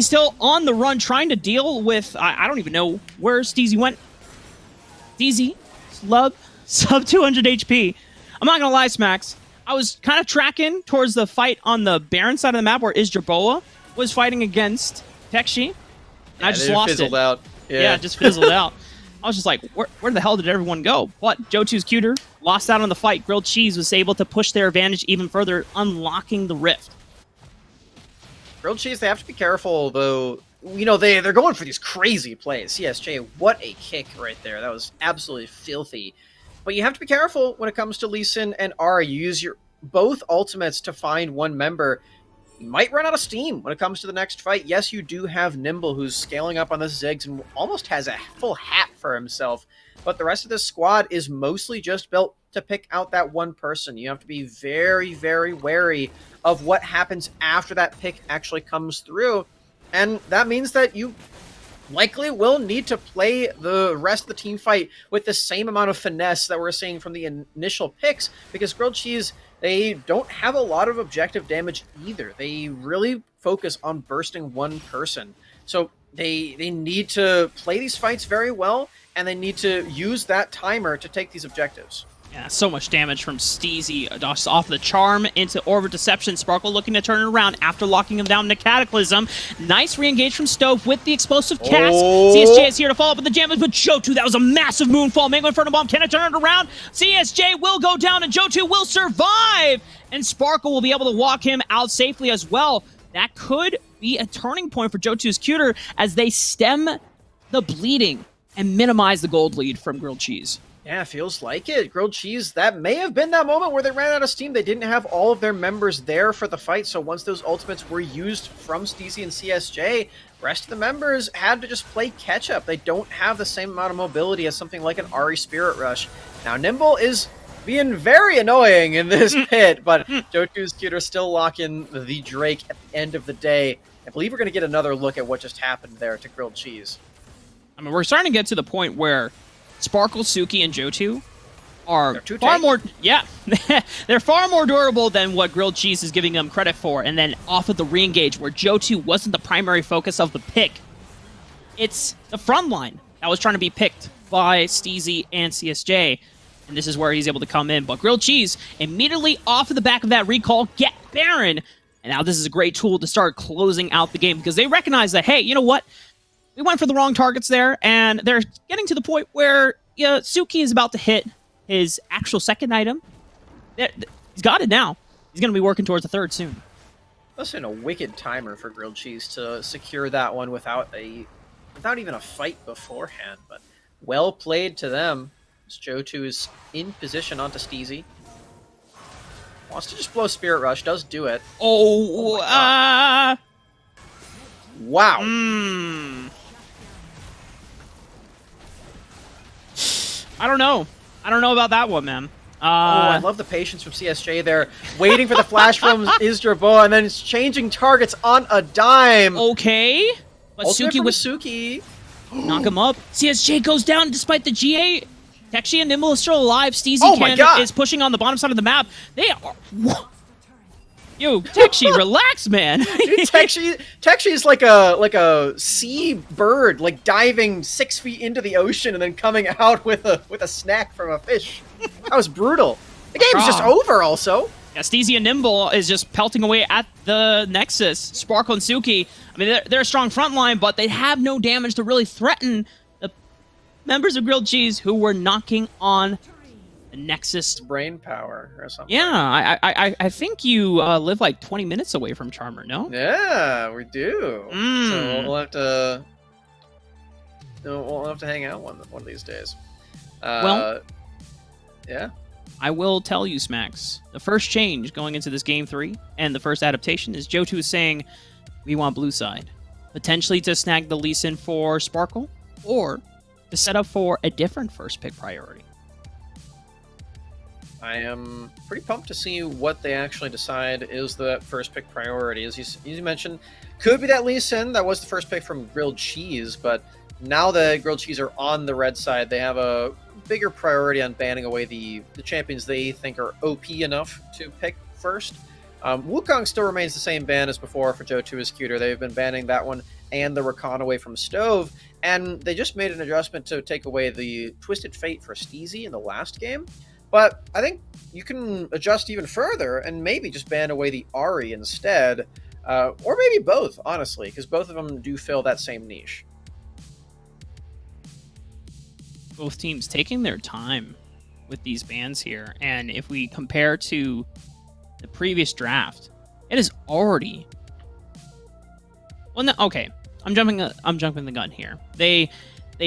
still on the run, trying to deal with... I don't even know where Steezy went. Steezy, sub 200 HP. I'm not going to lie, Smacks. I was kind of tracking towards the fight on the Baron side of the map where Jerboa was fighting against Tekshi. And I just lost it. Fizzled out. Yeah, it just fizzled out. I was just like, where the hell did everyone go? But Jotu's cuter, lost out on the fight. Grilled Cheese was able to push their advantage even further, unlocking the rift. Grilled Cheese, they have to be careful, though. You know, they're going for these crazy plays. CSJ, what a kick right there. That was absolutely filthy. But you have to be careful when it comes to Lee Sin and Ahri. You use your both ultimates to find one member. You might run out of steam when it comes to the next fight. Yes, you do have Nimble, who's scaling up on the Ziggs and almost has a full hat for himself. But the rest of this squad is mostly just built to pick out that one person. You have to be very, very wary of what happens after that pick actually comes through. And that means that you likely will need to play the rest of the team fight with the same amount of finesse that we're seeing from the initial picks, because Grilled Cheese, they don't have a lot of objective damage either. They really focus on bursting one person. So they need to play these fights very well, and they need to use that timer to take these objectives. Yeah, so much damage from Steezy off the charm into Orb of Deception. Sparkle looking to turn it around after locking him down into Cataclysm. Nice re-engage from Stove with the explosive cast. CSJ is here to follow up with the damage, but Jotu, that was a massive moonfall. Mega Inferno Bomb, can it turn it around? CSJ will go down, and Jotu will survive! And Sparkle will be able to walk him out safely as well. That could be a turning point for Jotu's cuter as they stem the bleeding and minimize the gold lead from Grilled Cheese. Yeah, feels like it. Grilled Cheese, that may have been that moment where they ran out of steam. They didn't have all of their members there for the fight, so once those ultimates were used from Steezy and CSJ, rest of the members had to just play catch-up. They don't have the same amount of mobility as something like an Ahri Spirit Rush. Now, Nimble is being very annoying in this pit, but Jotu's cuter still lock in the Drake at the end of the day. I believe we're going to get another look at what just happened there to Grilled Cheese. I mean, we're starting to get to the point where Sparkle, Suki, and Jotu are far tanky. more... Yeah, they're far more durable than what Grilled Cheese is giving them credit for. And then off of the re-engage, where Jotu wasn't the primary focus of the pick, it's the front line that was trying to be picked by Steezy and CSJ. And this is where he's able to come in. But Grilled Cheese, immediately off of the back of that recall, get Baron. And now this is a great tool to start closing out the game, because they recognize that, hey, you know what? We went for the wrong targets there, and they're getting to the point where Suki is about to hit his actual second item. He's got it now. He's going to be working towards the third soon. Listen, a wicked timer for Grilled Cheese to secure that one without even a fight beforehand. But well played to them. As Jotu is in position onto Steezy. Wants to just blow Spirit Rush, does do it. Oh, wow. I don't know. I don't know about that one, man. I love the patience from CSJ there, waiting for the flash from Isdrabo, and then it's changing targets on a dime. Okay. But Ultimate Suki from with Suki. knock him up. CSJ goes down despite the GA. Texi and Nimble is still alive. Steezy is pushing on the bottom side of the map. They are... Yo, Texi, relax, man. Dude, Texi is like a sea bird, like diving 6 feet into the ocean and then coming out with a snack from a fish. That was brutal. The game's just over, also. Yeah, Steezy and Nimble is just pelting away at the Nexus. Sparkle and Suki, I mean, they're a strong front line, but they have no damage to really threaten the members of Grilled Cheese who were knocking on the Nexus. Brain power or something. Yeah, I think you live like 20 minutes away from Charmer, no? Yeah, we do. So we'll have to hang out one of these days. Well, yeah. I will tell you, Smacks, the first change going into this Game 3 and the first adaptation is Jotu is saying, we want blue side. Potentially to snag the Lee Sin for Sparkle, or to set up for a different first pick priority. I am pretty pumped to see what they actually decide is the first pick priority. As you mentioned, could be that Lee Sin. That was the first pick from Grilled Cheese, but now that Grilled Cheese are on the red side, they have a bigger priority on banning away the champions they think are OP enough to pick first. Wukong still remains the same ban as before for Jotu is Cuter. They've been banning that one and the Rakan away from Stove, and they just made an adjustment to take away the Twisted Fate for Steezy in the last game. But I think you can adjust even further and maybe just ban away the Ahri instead, or maybe both, honestly, because both of them do fill that same niche. Both teams taking their time with these bans here, and if we compare to the previous draft, it is already... Well, no, okay, I'm jumping the gun here. They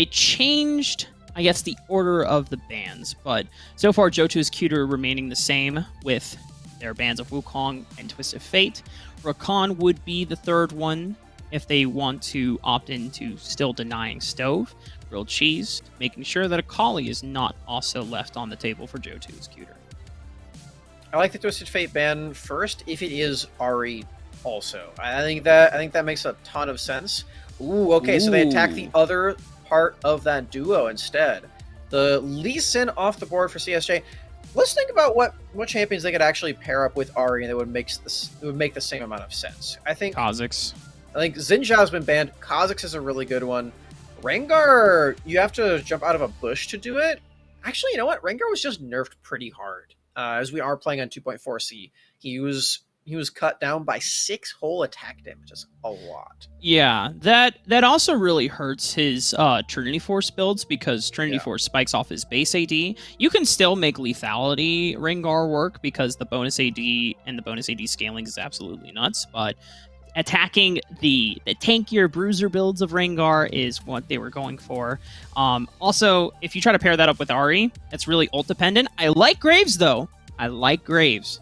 changed, I guess, the order of the bans, but so far Jotu is Cuter remaining the same with their bans of Wukong and Twisted Fate. Rakan would be the third one if they want to opt into still denying Stove. Grilled Cheese, making sure that Akali is not also left on the table for Jotu is Cuter. I like the Twisted Fate ban first if it is Ahri also. I think that makes a ton of sense. Ooh, okay, so they attack the other part of that duo instead. The Lee Sin off the board for CSJ. Let's think about what champions they could actually pair up with Ahri that would make the same amount of sense. I think Kha'Zix. I think Xin Zhao's been banned. Kha'Zix is a really good one. Rengar, you have to jump out of a bush to do it. Actually, you know what? Rengar was just nerfed pretty hard. As we are playing on 2.4C, he was cut down by 6 whole attack damages. A lot. Yeah, that also really hurts his Trinity Force builds, because Trinity Force spikes off his base AD. You can still make lethality Rengar work because the bonus AD and the bonus AD scaling is absolutely nuts, but attacking the tankier bruiser builds of Rengar is what they were going for. Also, if you try to pair that up with Ahri, it's really ult dependent. I like Graves, though. I like Graves.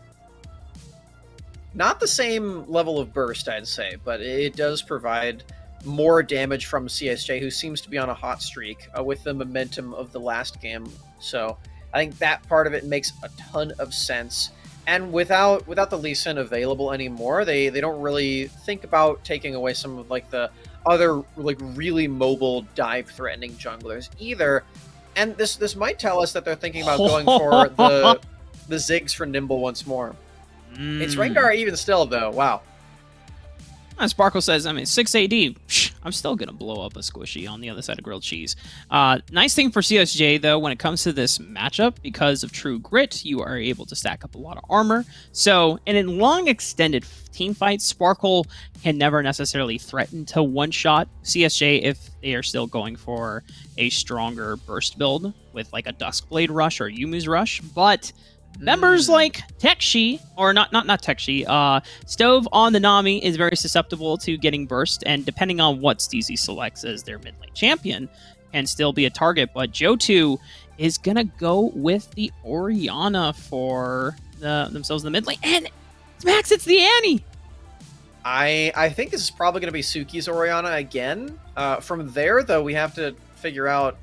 Not the same level of burst, I'd say, but it does provide more damage from CSJ, who seems to be on a hot streak with the momentum of the last game. So I think that part of it makes a ton of sense. And without the Lee Sin available anymore, they don't really think about taking away some of like the other like really mobile dive threatening junglers either. And this might tell us that they're thinking about going for the Ziggs for Nimble once more. It's Rengar even still though. Wow. Sparkle says, I mean, 6 AD, I'm still going to blow up a squishy on the other side of grilled cheese. Nice thing for CSJ, though, when it comes to this matchup, because of True Grit, you are able to stack up a lot of armor. So, and in long, extended team fights, Sparkle can never necessarily threaten to one-shot CSJ if they are still going for a stronger burst build with, like, a Duskblade Rush or Yumu's Rush. But members like Tekshi, or not Tekshi, Stove on the Nami is very susceptible to getting burst, and depending on what Steezy selects as their mid lane champion, can still be a target. But Jotu is gonna go with the Orianna for themselves in the mid lane, and Max, it's the Annie. I think this is probably going to be Suki's Orianna again. From there, though, we have to figure out.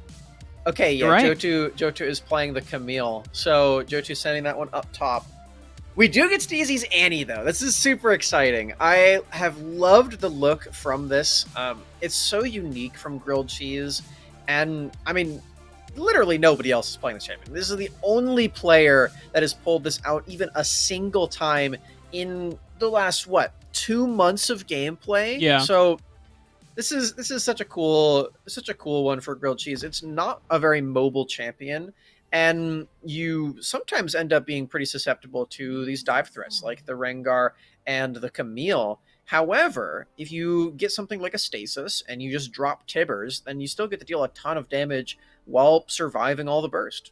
Okay, yeah, right. Jotu is playing the Camille, so Jotu's sending that one up top. We do get Steezy's Annie, though. This is super exciting. I have loved the look from this. It's so unique from Grilled Cheese, and, I mean, literally nobody else is playing this champion. This is the only player that has pulled this out even a single time in the last, 2 months of gameplay? Yeah. So this is such a cool one for Grilled Cheese. It's not a very mobile champion, and you sometimes end up being pretty susceptible to these dive threats like the Rengar and the Camille. However, if you get something like a Stasis and you just drop Tibbers, then you still get to deal a ton of damage while surviving all the burst.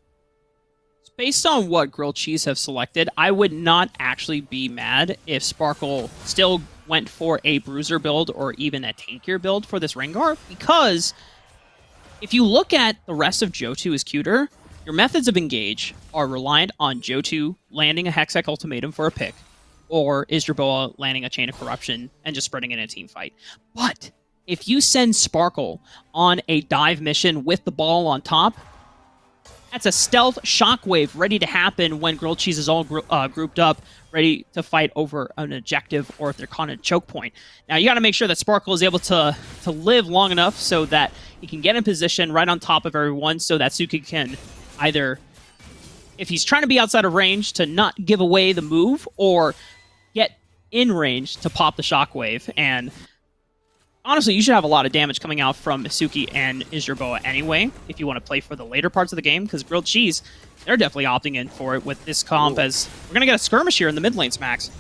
Based on what Grilled Cheese have selected, I would not actually be mad if Sparkle still went for a Bruiser build or even a tankier build for this Rengar, because if you look at the rest of Jotu's cuter, your methods of engage are reliant on Jotu landing a Hextech Ultimatum for a pick, or Isdraboa landing a Chain of Corruption and just spreading in a team fight. But if you send Sparkle on a dive mission with the ball on top, that's a stealth shockwave ready to happen when Grilled Cheese is all grouped up, ready to fight over an objective or if they're caught in a choke point. Now, you got to make sure that Sparkle is able to live long enough so that he can get in position right on top of everyone so that Suki can either, if he's trying to be outside of range, to not give away the move, or get in range to pop the shockwave. And honestly, you should have a lot of damage coming out from Suki and Isdraboa anyway, if you want to play for the later parts of the game, because Grilled Cheese, they're definitely opting in for it with this comp. Ooh. As we're going to get a skirmish here in the mid lane, Max.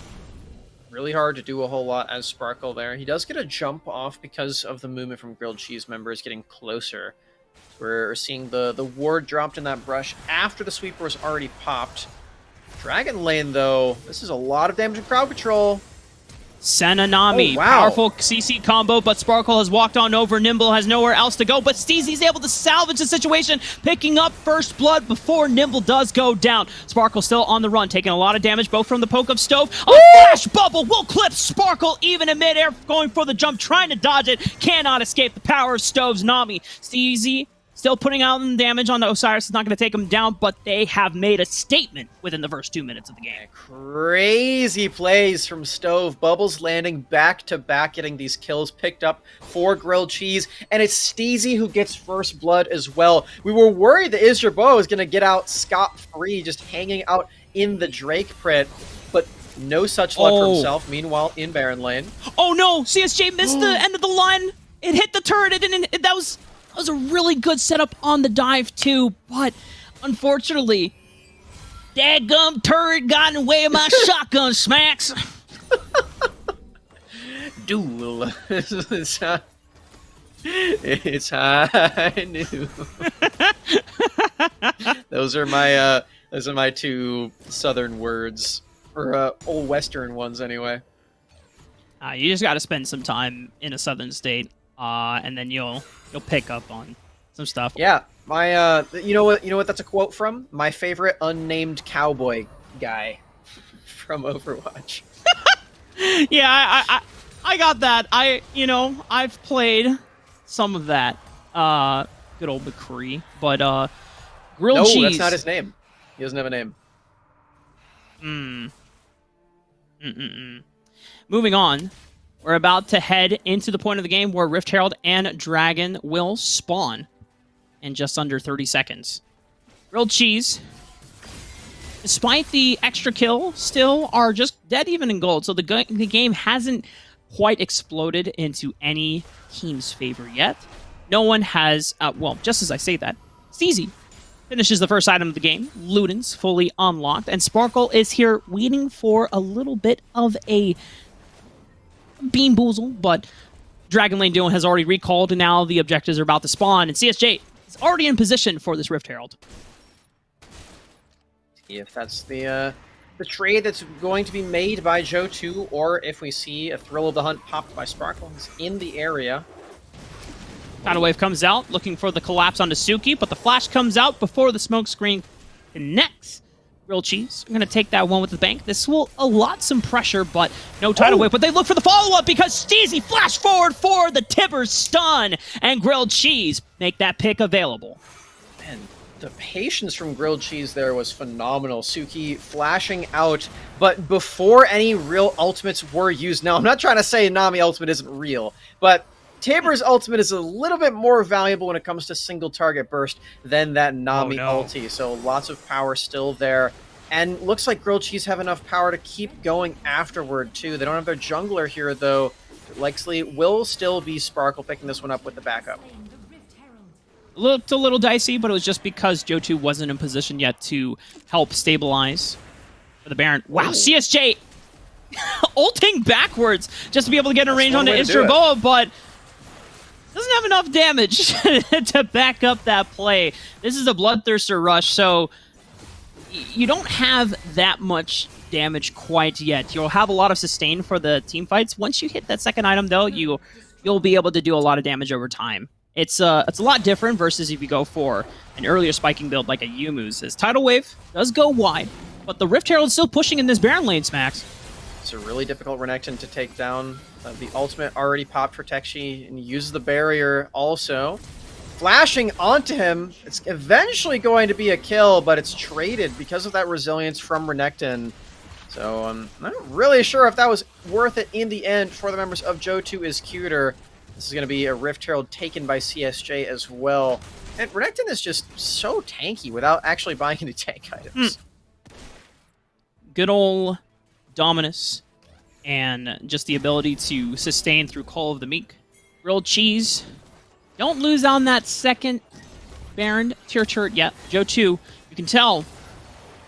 Really hard to do a whole lot as Sparkle there. He does get a jump off because of the movement from Grilled Cheese members getting closer. We're seeing the ward dropped in that brush after the sweeper was already popped. Dragon lane, though, this is a lot of damage and crowd control. Senna Nami, powerful CC combo, but Sparkle has walked on over. Nimble has nowhere else to go, but Steezy's able to salvage the situation, picking up first blood before Nimble does go down. Sparkle still on the run, taking a lot of damage, both from the poke of Stove. A flash bubble will clip Sparkle even in midair, going for the jump, trying to dodge it. Cannot escape the power of Stove's Nami. Steezy still putting out damage on the Osiris. Is not going to take him down, but they have made a statement within the first 2 minutes of the game. Crazy plays from Stove. Bubbles landing back-to-back, getting these kills picked up for Grilled Cheese. And it's Steezy who gets first blood as well. We were worried that Isdraboa was going to get out scot-free, just hanging out in the Drake Prit, but no such luck for himself. Meanwhile, in Baron lane. Oh no! CSJ missed the end of the line. It hit the turret. That was a really good setup on the dive, too, but unfortunately, dadgum turret got in the way of my shotgun, Smacks. Duel. It's high noon. Those are my two southern words, or old western ones, anyway. You just got to spend some time in a southern state, and then you'll pick up on some stuff. Yeah, my you know what that's a quote from? My favorite unnamed cowboy guy from Overwatch. Yeah, I got that. I've played some of that. Good old McCree, but Grilled Cheese. No, that's not his name. He doesn't have a name. Moving on, we're about to head into the point of the game where Rift Herald and Dragon will spawn in just under 30 seconds. Grilled Cheese, despite the extra kill, still are just dead even in gold, so the game hasn't quite exploded into any team's favor yet. No one has, well, just as I say that, Steezy finishes the first item of the game. Luden's fully unlocked, and Sparkle is here waiting for a little bit of a bean boozle, but Dragon Lane Duo has already recalled, and now the objectives are about to spawn, and CSJ is already in position for this Rift Herald. See if that's the trade that's going to be made by Jotu, or if we see a Thrill of the Hunt popped by Sparkle. He's in the area. Tidal Wave comes out, looking for the collapse onto Suki, but the flash comes out before the smoke screen connects. Grilled Cheese, I'm going to take that one with the bank. This will allot some pressure, but no Tidal Wave. But they look for the follow-up because Steezy flash forward for the Tibbers stun, and Grilled Cheese make that pick available. Man, the patience from Grilled Cheese there was phenomenal. Suki flashing out, but before any real ultimates were used. Now, I'm not trying to say Nami ultimate isn't real, but Tibbers' ultimate is a little bit more valuable when it comes to single target burst than that Nami ulti, so lots of power still there. And looks like Grilled Cheese have enough power to keep going afterward, too. They don't have their jungler here, though. Likely will still be Sparkle picking this one up with the backup. Looked a little dicey, but it was just because Jotu wasn't in position yet to help stabilize for the Baron. Wow, CSJ ulting backwards just to be able to get a range onto Isdragoa, but doesn't have enough damage to back up that play. This is a Bloodthirster rush, so you don't have that much damage quite yet. You'll have a lot of sustain for the team fights. Once you hit that second item, though, you'll be able to do a lot of damage over time. It's a lot different versus if you go for an earlier spiking build like a Yumu's. As Tidal Wave does go wide, but the Rift Herald's still pushing in this Baron lane, Smacks. It's a really difficult Renekton to take down. The ultimate already popped for Tekshi, and he uses the barrier also. Flashing onto him, it's eventually going to be a kill, but it's traded because of that resilience from Renekton. So I'm not really sure if that was worth it in the end for the members of Jotu is Cuter. This is going to be a Rift Herald taken by CSJ as well. And Renekton is just so tanky without actually buying any tank items. Good old Dominus, and just the ability to sustain through Call of the Meek. Grilled Cheese, don't lose on that second Baron tier turret yet. Jotu, you can tell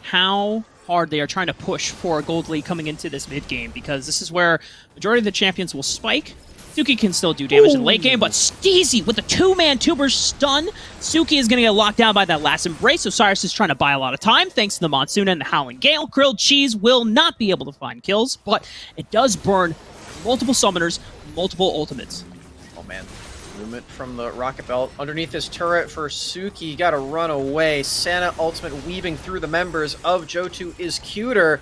how hard they are trying to push for a gold lead coming into this mid game, because this is where majority of the champions will spike. Suki can still do damage in the late game, but Steezy with the two-man tuber stun. Suki is going to get locked down by that last embrace, so Cyrus is trying to buy a lot of time thanks to the Monsoon and the Howling Gale. Grilled Cheese will not be able to find kills, but it does burn multiple summoners, multiple ultimates. Oh man, movement from the Rocket Belt underneath this turret for Suki. Got to run away. Santa ultimate weaving through the members of Jotu is Cuter.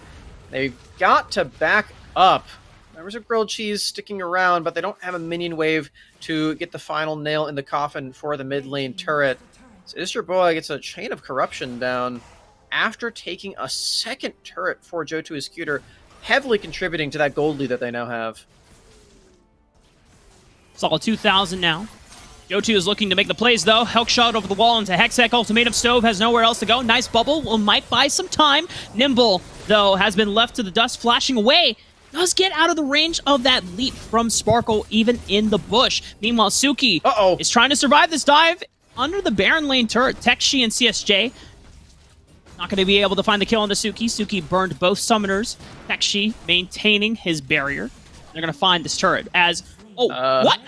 They've got to back up. Members of Grilled Cheese sticking around, but they don't have a minion wave to get the final nail in the coffin for the mid lane turret. So Isdragoa gets a Chain of Corruption down after taking a second turret for Jotu is Cuter, heavily contributing to that gold lead that they now have. Solid 2,000 now. Jotu is looking to make the plays, though. Helk shot over the wall into Hextech. Ultimatum Stove has nowhere else to go. Nice bubble. Might buy some time. Nimble, though, has been left to the dust, flashing away. Does get out of the range of that leap from Sparkle, even in the bush. Meanwhile, Suki is trying to survive this dive under the Baron lane turret. Tekshi and CSJ not going to be able to find the kill on the Suki. Suki burned both summoners. Tekshi maintaining his barrier. They're going to find this turret as... what?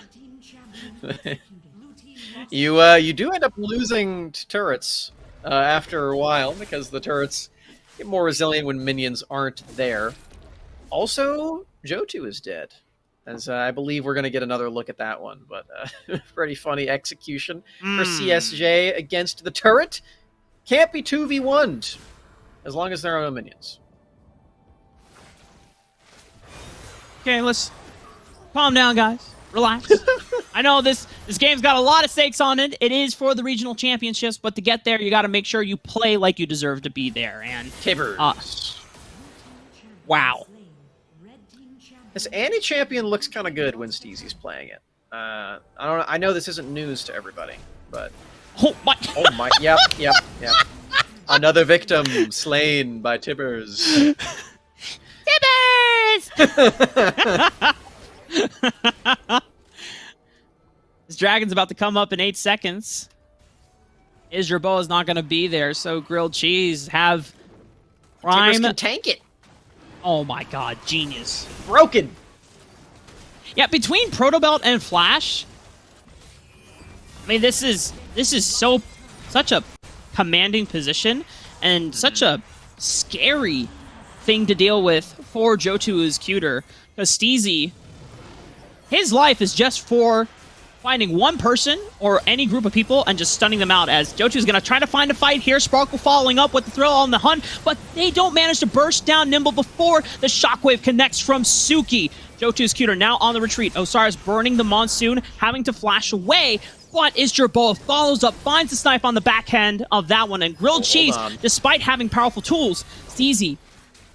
You do end up losing turrets after a while, because the turrets get more resilient when minions aren't there. Also, Jotu is dead, as I believe we're going to get another look at that one, but pretty funny execution for CSJ against the turret. Can't be 2v1'd, as long as there are no minions. Okay, let's calm down, guys. Relax. I know this game's got a lot of stakes on it. It is for the regional championships, but to get there, you got to make sure you play like you deserve to be there. And Tibbers. Wow. This Annie champion looks kind of good when Steezy's playing it. I don't know. I know this isn't news to everybody, but Oh my! oh my! Yep. Another victim slain by Tibbers. Tibbers! This dragon's about to come up in 8 seconds. Isdrabo is not going to be there, so grilled cheese have prime. Tibbers can tank it. Oh my god, genius. Broken. Yeah, between Protobelt and Flash, I mean, this is such a commanding position and such a scary thing to deal with for Jotu's Cuter, because Steezy, his life is just for finding one person or any group of people and just stunning them out, as Jotu's going to try to find a fight here. Sparkle following up with the thrill on the hunt, but they don't manage to burst down Nimble before the shockwave connects from Suki. Jotu's Cuter now on the retreat. Osiris burning the Monsoon, having to flash away, but Isdrabo follows up, finds the snipe on the backhand of that one, and grilled cheese, despite having powerful tools, Steezy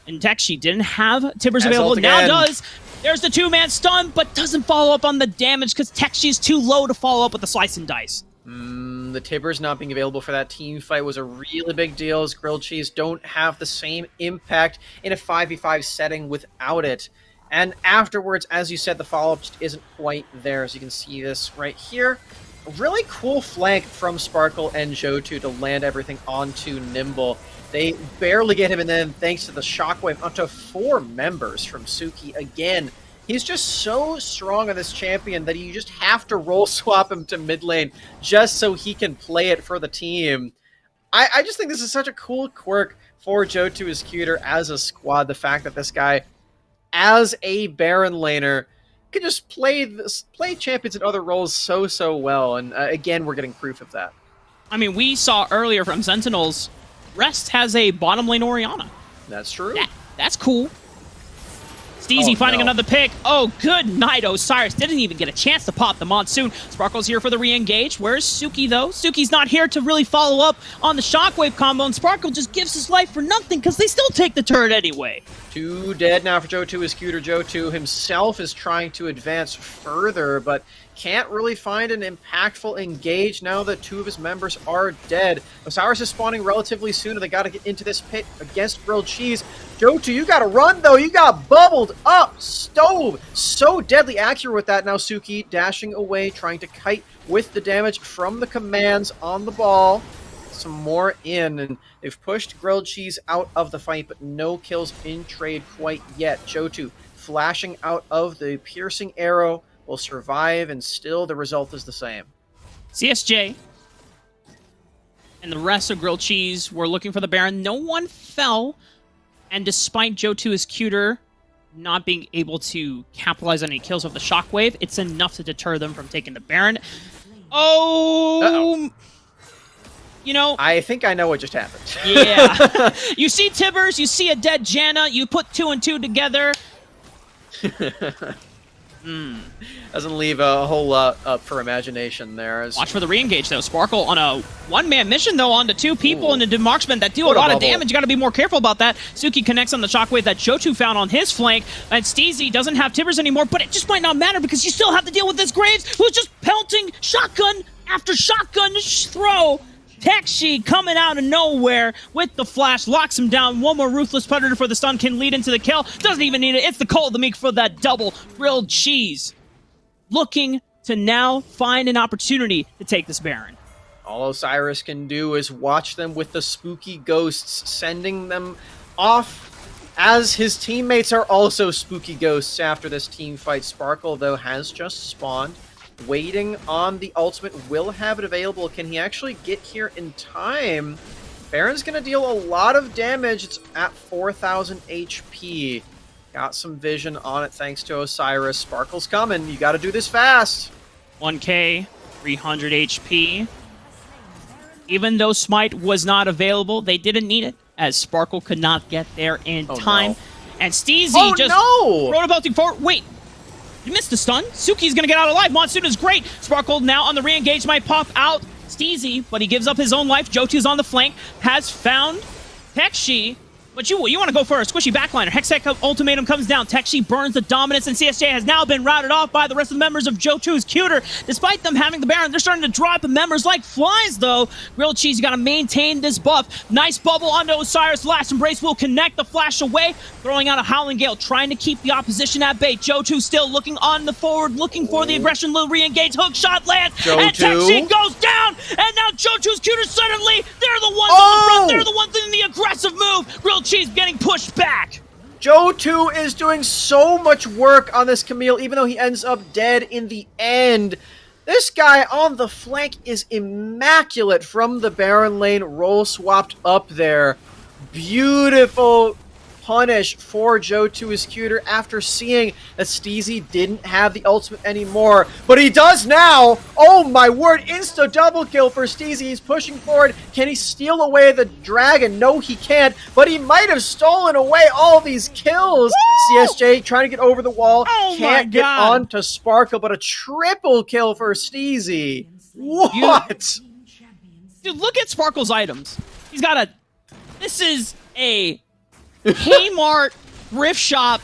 and Tekshi didn't have Tibbers available, now does. There's the two-man stun, but doesn't follow up on the damage because Tekshi's too low to follow up with the slice and dice. The Tibbers not being available for that team fight was a really big deal, as grilled cheese don't have the same impact in a 5v5 setting without it. And afterwards, as you said, the follow-up just isn't quite there, as you can see this right here. A really cool flank from Sparkle and Jotu to land everything onto Nimble. They barely get him, and then thanks to the shockwave, up to 4 members from Suki again. He's just so strong on this champion that you just have to roll swap him to mid lane just so he can play it for the team. I just think this is such a cool quirk for Jotu's Cuter as a squad. The fact that this guy, as a Baron laner, can just play champions in other roles so well. And again, we're getting proof of that. I mean, we saw earlier from Sentinels, Rest has a bottom lane Orianna. That's true. That's cool. Steezy finding another pick. Oh, good night, Osiris. Didn't even get a chance to pop the Monsoon. Sparkle's here for the re-engage. Where's Suki, though? Suki's not here to really follow up on the shockwave combo, and Sparkle just gives his life for nothing because they still take the turret anyway. 2 dead now for Jotu's Cuter. Jotu himself is trying to advance further, but can't really find an impactful engage now that 2 of his members are dead. Osiris is spawning relatively soon, and they got to get into this pit against grilled cheese. Jotu, you got to run, though. You got bubbled up. Stove. So deadly accurate with that. Now Suki dashing away, trying to kite with the damage from the commands on the ball. Some more in, and they've pushed grilled cheese out of the fight, but no kills in trade quite yet. Jotu flashing out of the piercing arrow will survive, and still the result is the same. CSJ and the rest of grilled cheese were looking for the Baron. No one fell, and despite Jotu's Cuter not being able to capitalize on any kills with the shockwave, it's enough to deter them from taking the Baron. Oh! You know, I think I know what just happened. Yeah. You see Tibbers, you see a dead Janna, you put 2 and 2 together. Doesn't leave a whole lot up for imagination there. Watch for the re-engage, though. Sparkle on a one-man mission, though, onto 2 people and into marksman that deal a lot of damage. You got to be more careful about that. Suki connects on the shockwave that Jotu found on his flank, and Steezy doesn't have Tibbers anymore, but it just might not matter because you still have to deal with this Graves, who's just pelting shotgun after shotgun throw. Tekshi coming out of nowhere with the flash, locks him down. One more Ruthless Predator for the stun can lead into the kill. Doesn't even need it. It's the Cult of the Meek for that double. Grilled cheese looking to now find an opportunity to take this Baron. All Osiris can do is watch them with the spooky ghosts, sending them off as his teammates are also spooky ghosts after this team fight. Sparkle, though, has just spawned, waiting on the ultimate, will have it available. Can he actually get here in time? Baron's going to deal a lot of damage. It's at 4,000 HP. Got some vision on it thanks to Osiris. Sparkle's coming. You got to do this fast. 1k, 300 HP. Even though Smite was not available, they didn't need it, as Sparkle could not get there in time. No. And Steezy just no! rotabelting forward. Wait. You missed the stun. Suki's gonna get out alive. Monsoon is great. Sparkle now on the re-engage, might pop out Steezy, but he gives up his own life. Jotu's on the flank, has found Tekshi, But you want to go for a squishy backliner. Hextech Ultimatum comes down. Tekshi burns the dominance, and CSJ has now been routed off by the rest of the members of Jotu's Cuter. Despite them having the Baron, they're starting to drop the members like flies, though. Grilled Cheese, you got to maintain this buff. Nice bubble onto Osiris. Last Embrace will connect the flash away, throwing out a Howling Gale, trying to keep the opposition at bay. Jotu still looking on the forward, looking for the aggression. Little re-engage, hook shot lands, and Tekshi goes down, and now Jotu's Cuter suddenly, they're the ones on the front, they're the ones in the aggressive move. Grilled Cheese getting pushed back. Jotu is doing so much work on this Camille, even though he ends up dead in the end. This guy on the flank is immaculate from the Baron lane, roll swapped up there. Beautiful punish for Jotu is Cuter after seeing that Steezy didn't have the ultimate anymore. But he does now! Oh my word, insta double kill for Steezy. He's pushing forward. Can he steal away the dragon? No, he can't. But he might have stolen away all these kills. Woo! CSJ trying to get over the wall. Oh can't get on to Sparkle, but a triple kill for Steezy. What? Dude, look at Sparkle's items. He's got a... This is a... Kmart thrift shop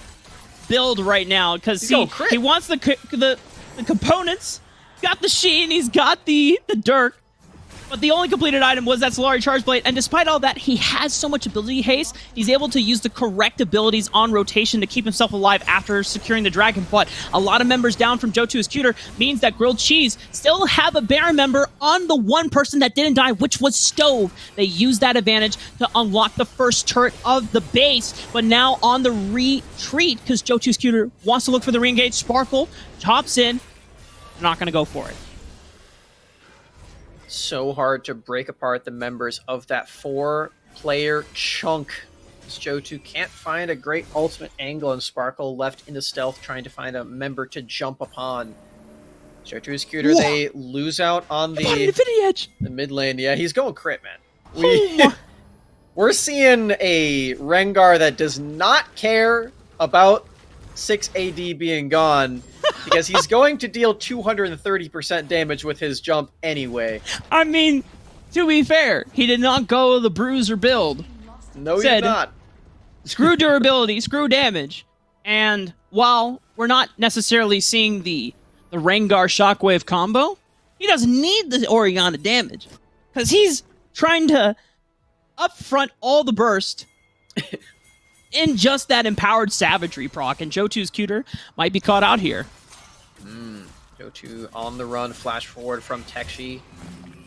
build right now because he wants the components. Got the Sheen, he's got the Dirk, but the only completed item was that Solari Charge Blade. And despite all that, he has so much ability haste. He's able to use the correct abilities on rotation to keep himself alive after securing the dragon. But a lot of members down from Jotu's Cuter means that Grilled Cheese still have a Baron member on the one person that didn't die, which was Stove. They used that advantage to unlock the first turret of the base, but now on the retreat because Jotu's Cuter wants to look for the re-engage. Sparkle hops in. They're not going to go for it. So hard to break apart the members of that 4-player chunk. Jotu can't find a great ultimate angle, and Sparkle left into stealth trying to find a member to jump upon. Jotu's Cuter, they lose out on the mid lane. Yeah, he's going crit, man. We're seeing a Rengar that does not care about 6 AD being gone, because he's going to deal 230% damage with his jump anyway. I mean, to be fair, he did not go the bruiser build. No, he did not. Screw durability, screw damage. And while we're not necessarily seeing the Rengar Shockwave combo, he doesn't need the Orianna damage, because he's trying to upfront all the burst in just that empowered savagery proc, and Jotu's Cuter might be caught out here. Jotu on the run, flash forward from Tekshi.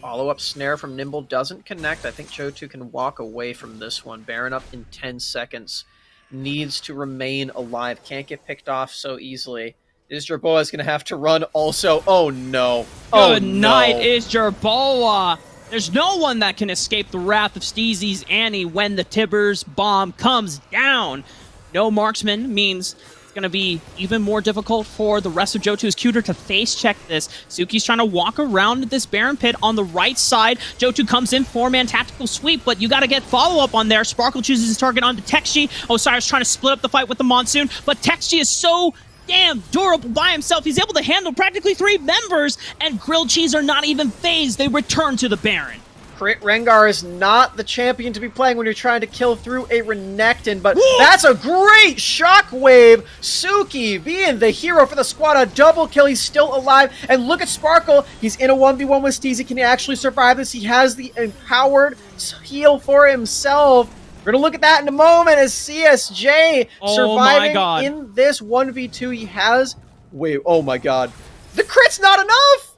Follow-up snare from Nimble doesn't connect. I think Jotu can walk away from this one. Baron up in 10 seconds. Needs to remain alive. Can't get picked off so easily. Isjerboa is going to have to run also. Oh no. Good night, Isjerboa. There's no one that can escape the wrath of Steezy's Annie when the Tibbers bomb comes down. No marksman means it's going to be even more difficult for the rest of Jotu's Cuter to face check this. Suki's trying to walk around this Baron pit on the right side. Jotu comes in, 4-man tactical sweep, but you got to get follow-up on there. Sparkle chooses his target onto Tekshi. Osiris trying to split up the fight with the Monsoon, but Tekshi is so damn durable by himself. He's able to handle practically 3 members, and Grilled Cheese are not even phased. They return to the Baron. Crit Rengar is not the champion to be playing when you're trying to kill through a Renekton, but that's a great shockwave. Suki being the hero for the squad, a double kill. He's still alive, and look at Sparkle. He's in a 1v1 with Steezy. Can he actually survive this? He has the empowered heal for himself. We're going to look at that in a moment as CSJ surviving in this 1v2. He has... Wait, oh my god. The crit's not enough!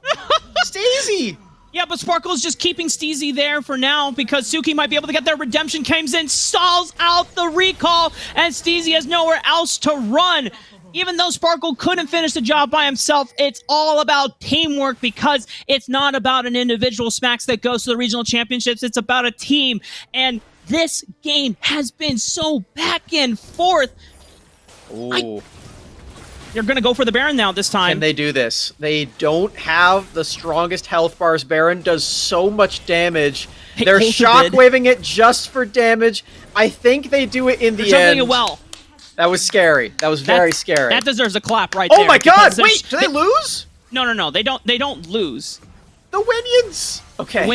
Steezy! Yeah, but Sparkle's just keeping Steezy there for now because Suki might be able to get their redemption. Comes in, stalls out the recall, and Steezy has nowhere else to run. Even though Sparkle couldn't finish the job by himself, it's all about teamwork because it's not about an individual Smacks that goes to the regional championships. It's about a team, and this game has been so back and forth. Ooh. They're going to go for the Baron now this time. Can they do this? They don't have the strongest health bars. Baron does so much damage. They're shockwaving it just for damage. I think they do it in the end. They're jumping it well. That was scary. That was very scary. That deserves a clap right there. Oh my god, wait, do they lose? No. They don't lose. The Winions! Okay.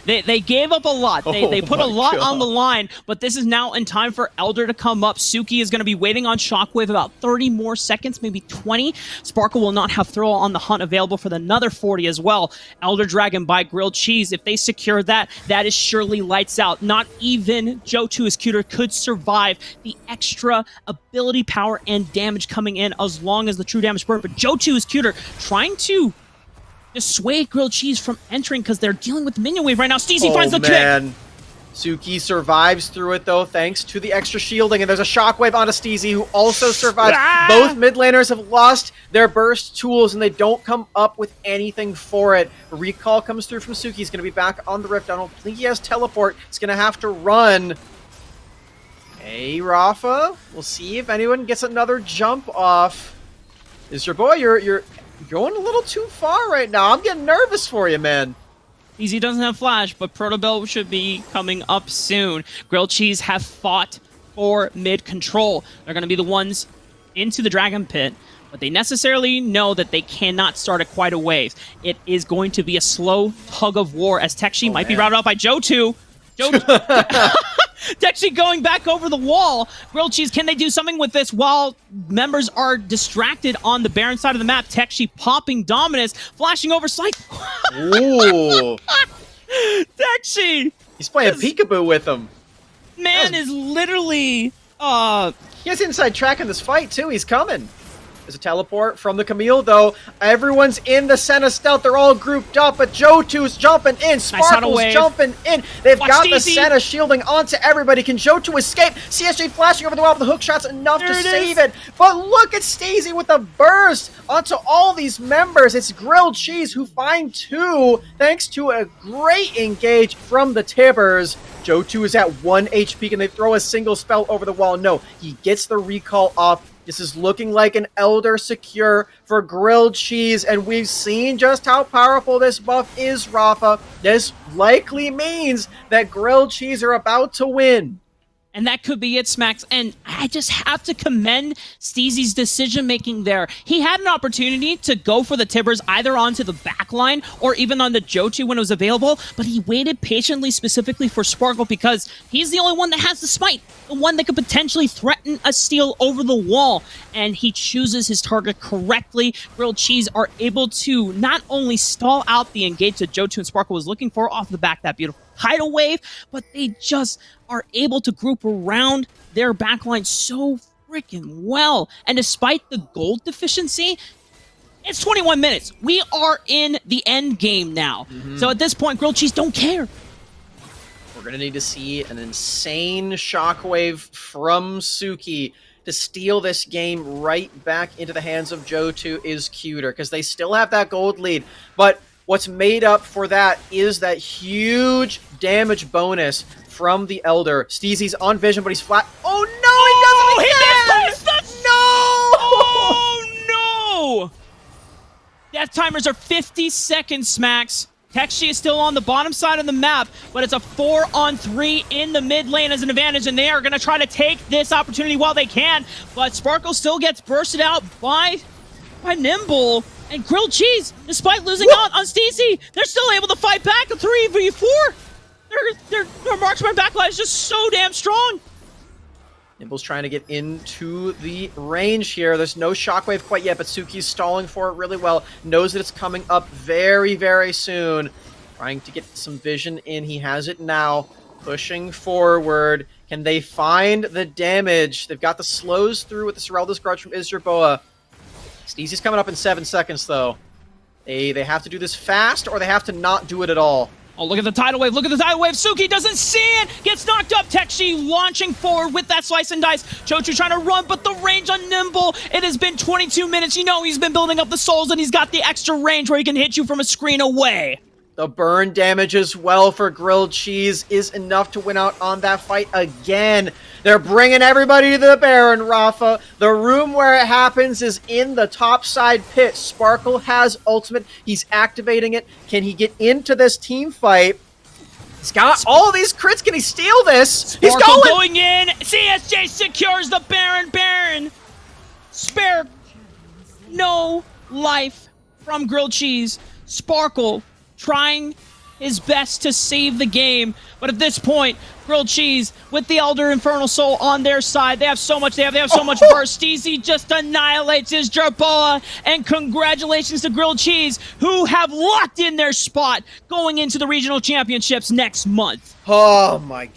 They gave up a lot. They put a lot God. on the line, but this is now in time for Elder to come up. Suki is going to be waiting on Shockwave about 30 more seconds, maybe 20. Sparkle will not have Throw on the Hunt available for another 40 as well. Elder Dragon by Grilled Cheese. If they secure that, that is surely lights out. Not even Jotu Scooter could survive the extra ability power and damage coming in as long as the true damage burn. But Jotu Scooter trying to dissuade Grilled Cheese from entering because they're dealing with the minion wave right now. Steezy finds the kick. Suki survives through it, though, thanks to the extra shielding, and there's a shockwave onto Steezy, who also survives. Both mid laners have lost their burst tools, and they don't come up with anything for it. A recall comes through from Suki. He's going to be back on the Rift. I don't think he has teleport. He's going to have to run. Hey, Rafa. We'll see if anyone gets another jump off. Is your boy, you're going a little too far right now. I'm getting nervous for you, man. Easy doesn't have flash, but Protobell should be coming up soon. Grilled Cheese have fought for mid control. They're going to be the ones into the Dragon Pit, but they necessarily know that they cannot start it quite a ways. It is going to be a slow tug of war as Tekshi might be routed out by Jotu. Tekshi going back over the wall. Grilled Cheese, can they do something with this while members are distracted on the Baron side of the map? Tekshi popping Dominus, flashing over Slight. Ooh. Tekshi! He's playing peekaboo with him. Man is literally... He has inside track in this fight, too. He's coming. There's a teleport from the Camille, though. Everyone's in the Senna stealth. They're all grouped up, but Jotu's jumping in. Sparkle's jumping in. They've got the Senna shielding onto everybody. Can Jotu escape? CSJ flashing over the wall with the hook shots enough to save it. But look at Stacey with a burst onto all these members. It's Grilled Cheese who find two, thanks to a great engage from the Tibbers. Jotu is at 1 HP. Can they throw a single spell over the wall? No. He gets the recall off. This is looking like an Elder secure for Grilled Cheese, and we've seen just how powerful this buff is, Rafa. This likely means that Grilled Cheese are about to win. And that could be it, Smacks. And I just have to commend Steezy's decision-making there. He had an opportunity to go for the Tibbers either onto the backline or even on the Jotu when it was available, but he waited patiently specifically for Sparkle because he's the only one that has the smite, the one that could potentially threaten a steal over the wall. And he chooses his target correctly. Grilled Cheese are able to not only stall out the engage that Jotu and Sparkle was looking for off the back, that beautiful tidal wave, but they just are able to group around their backline so freaking well. And despite the gold deficiency, it's 21 minutes. We are in the end game now. So at this point, Grilled Cheese don't care. We're going to need to see an insane shockwave from Suki to steal this game right back into the hands of Jotu is cuter, because they still have that gold lead. But what's made up for that is that huge damage bonus from the Elder. Steezy's on vision, but he's flat. Oh no, he doesn't again! No! Oh no! Death timers are 50 seconds, Smacks. Tekshi is still on the bottom side of the map, but it's a 4-on-3 in the mid lane as an advantage, and they are going to try to take this opportunity while they can, but Sparkle still gets bursted out by Nimble. And Grilled Cheese, despite losing out on Steezy, they're still able to fight back a 3v4. Their marksman backline is just so damn strong. Nimble's trying to get into the range here. There's no shockwave quite yet, but Suki's stalling for it really well. Knows that it's coming up very, very soon. Trying to get some vision in. He has it now. Pushing forward. Can they find the damage? They've got the slows through with the Serelda's Grudge from Isgerboa. Steezy's coming up in 7 seconds, though. They have to do this fast, or they have to not do it at all. Oh, look at the tidal wave. Look at the tidal wave. Suki doesn't see it. Gets knocked up. Tekshi launching forward with that slice and dice. Jotu trying to run, but the range on Nimble. It has been 22 minutes. You know he's been building up the souls, and he's got the extra range where he can hit you from a screen away. The burn damage as well for Grilled Cheese is enough to win out on that fight again. They're bringing everybody to the Baron, Rafa. The room where it happens is in the top side pit. Sparkle has ultimate. He's activating it. Can he get into this team fight? He's got all these crits. Can he steal this? Sparkle He's going in. CSJ secures the Baron. Baron. Spare. No life from Grilled Cheese. Sparkle trying his best to save the game. But at this point, Grilled Cheese with the Elder Infernal Soul on their side. They have so much. They have so much burst. Steezy just annihilates his Jerboa. And congratulations to Grilled Cheese, who have locked in their spot going into the regional championships next month. Oh my god.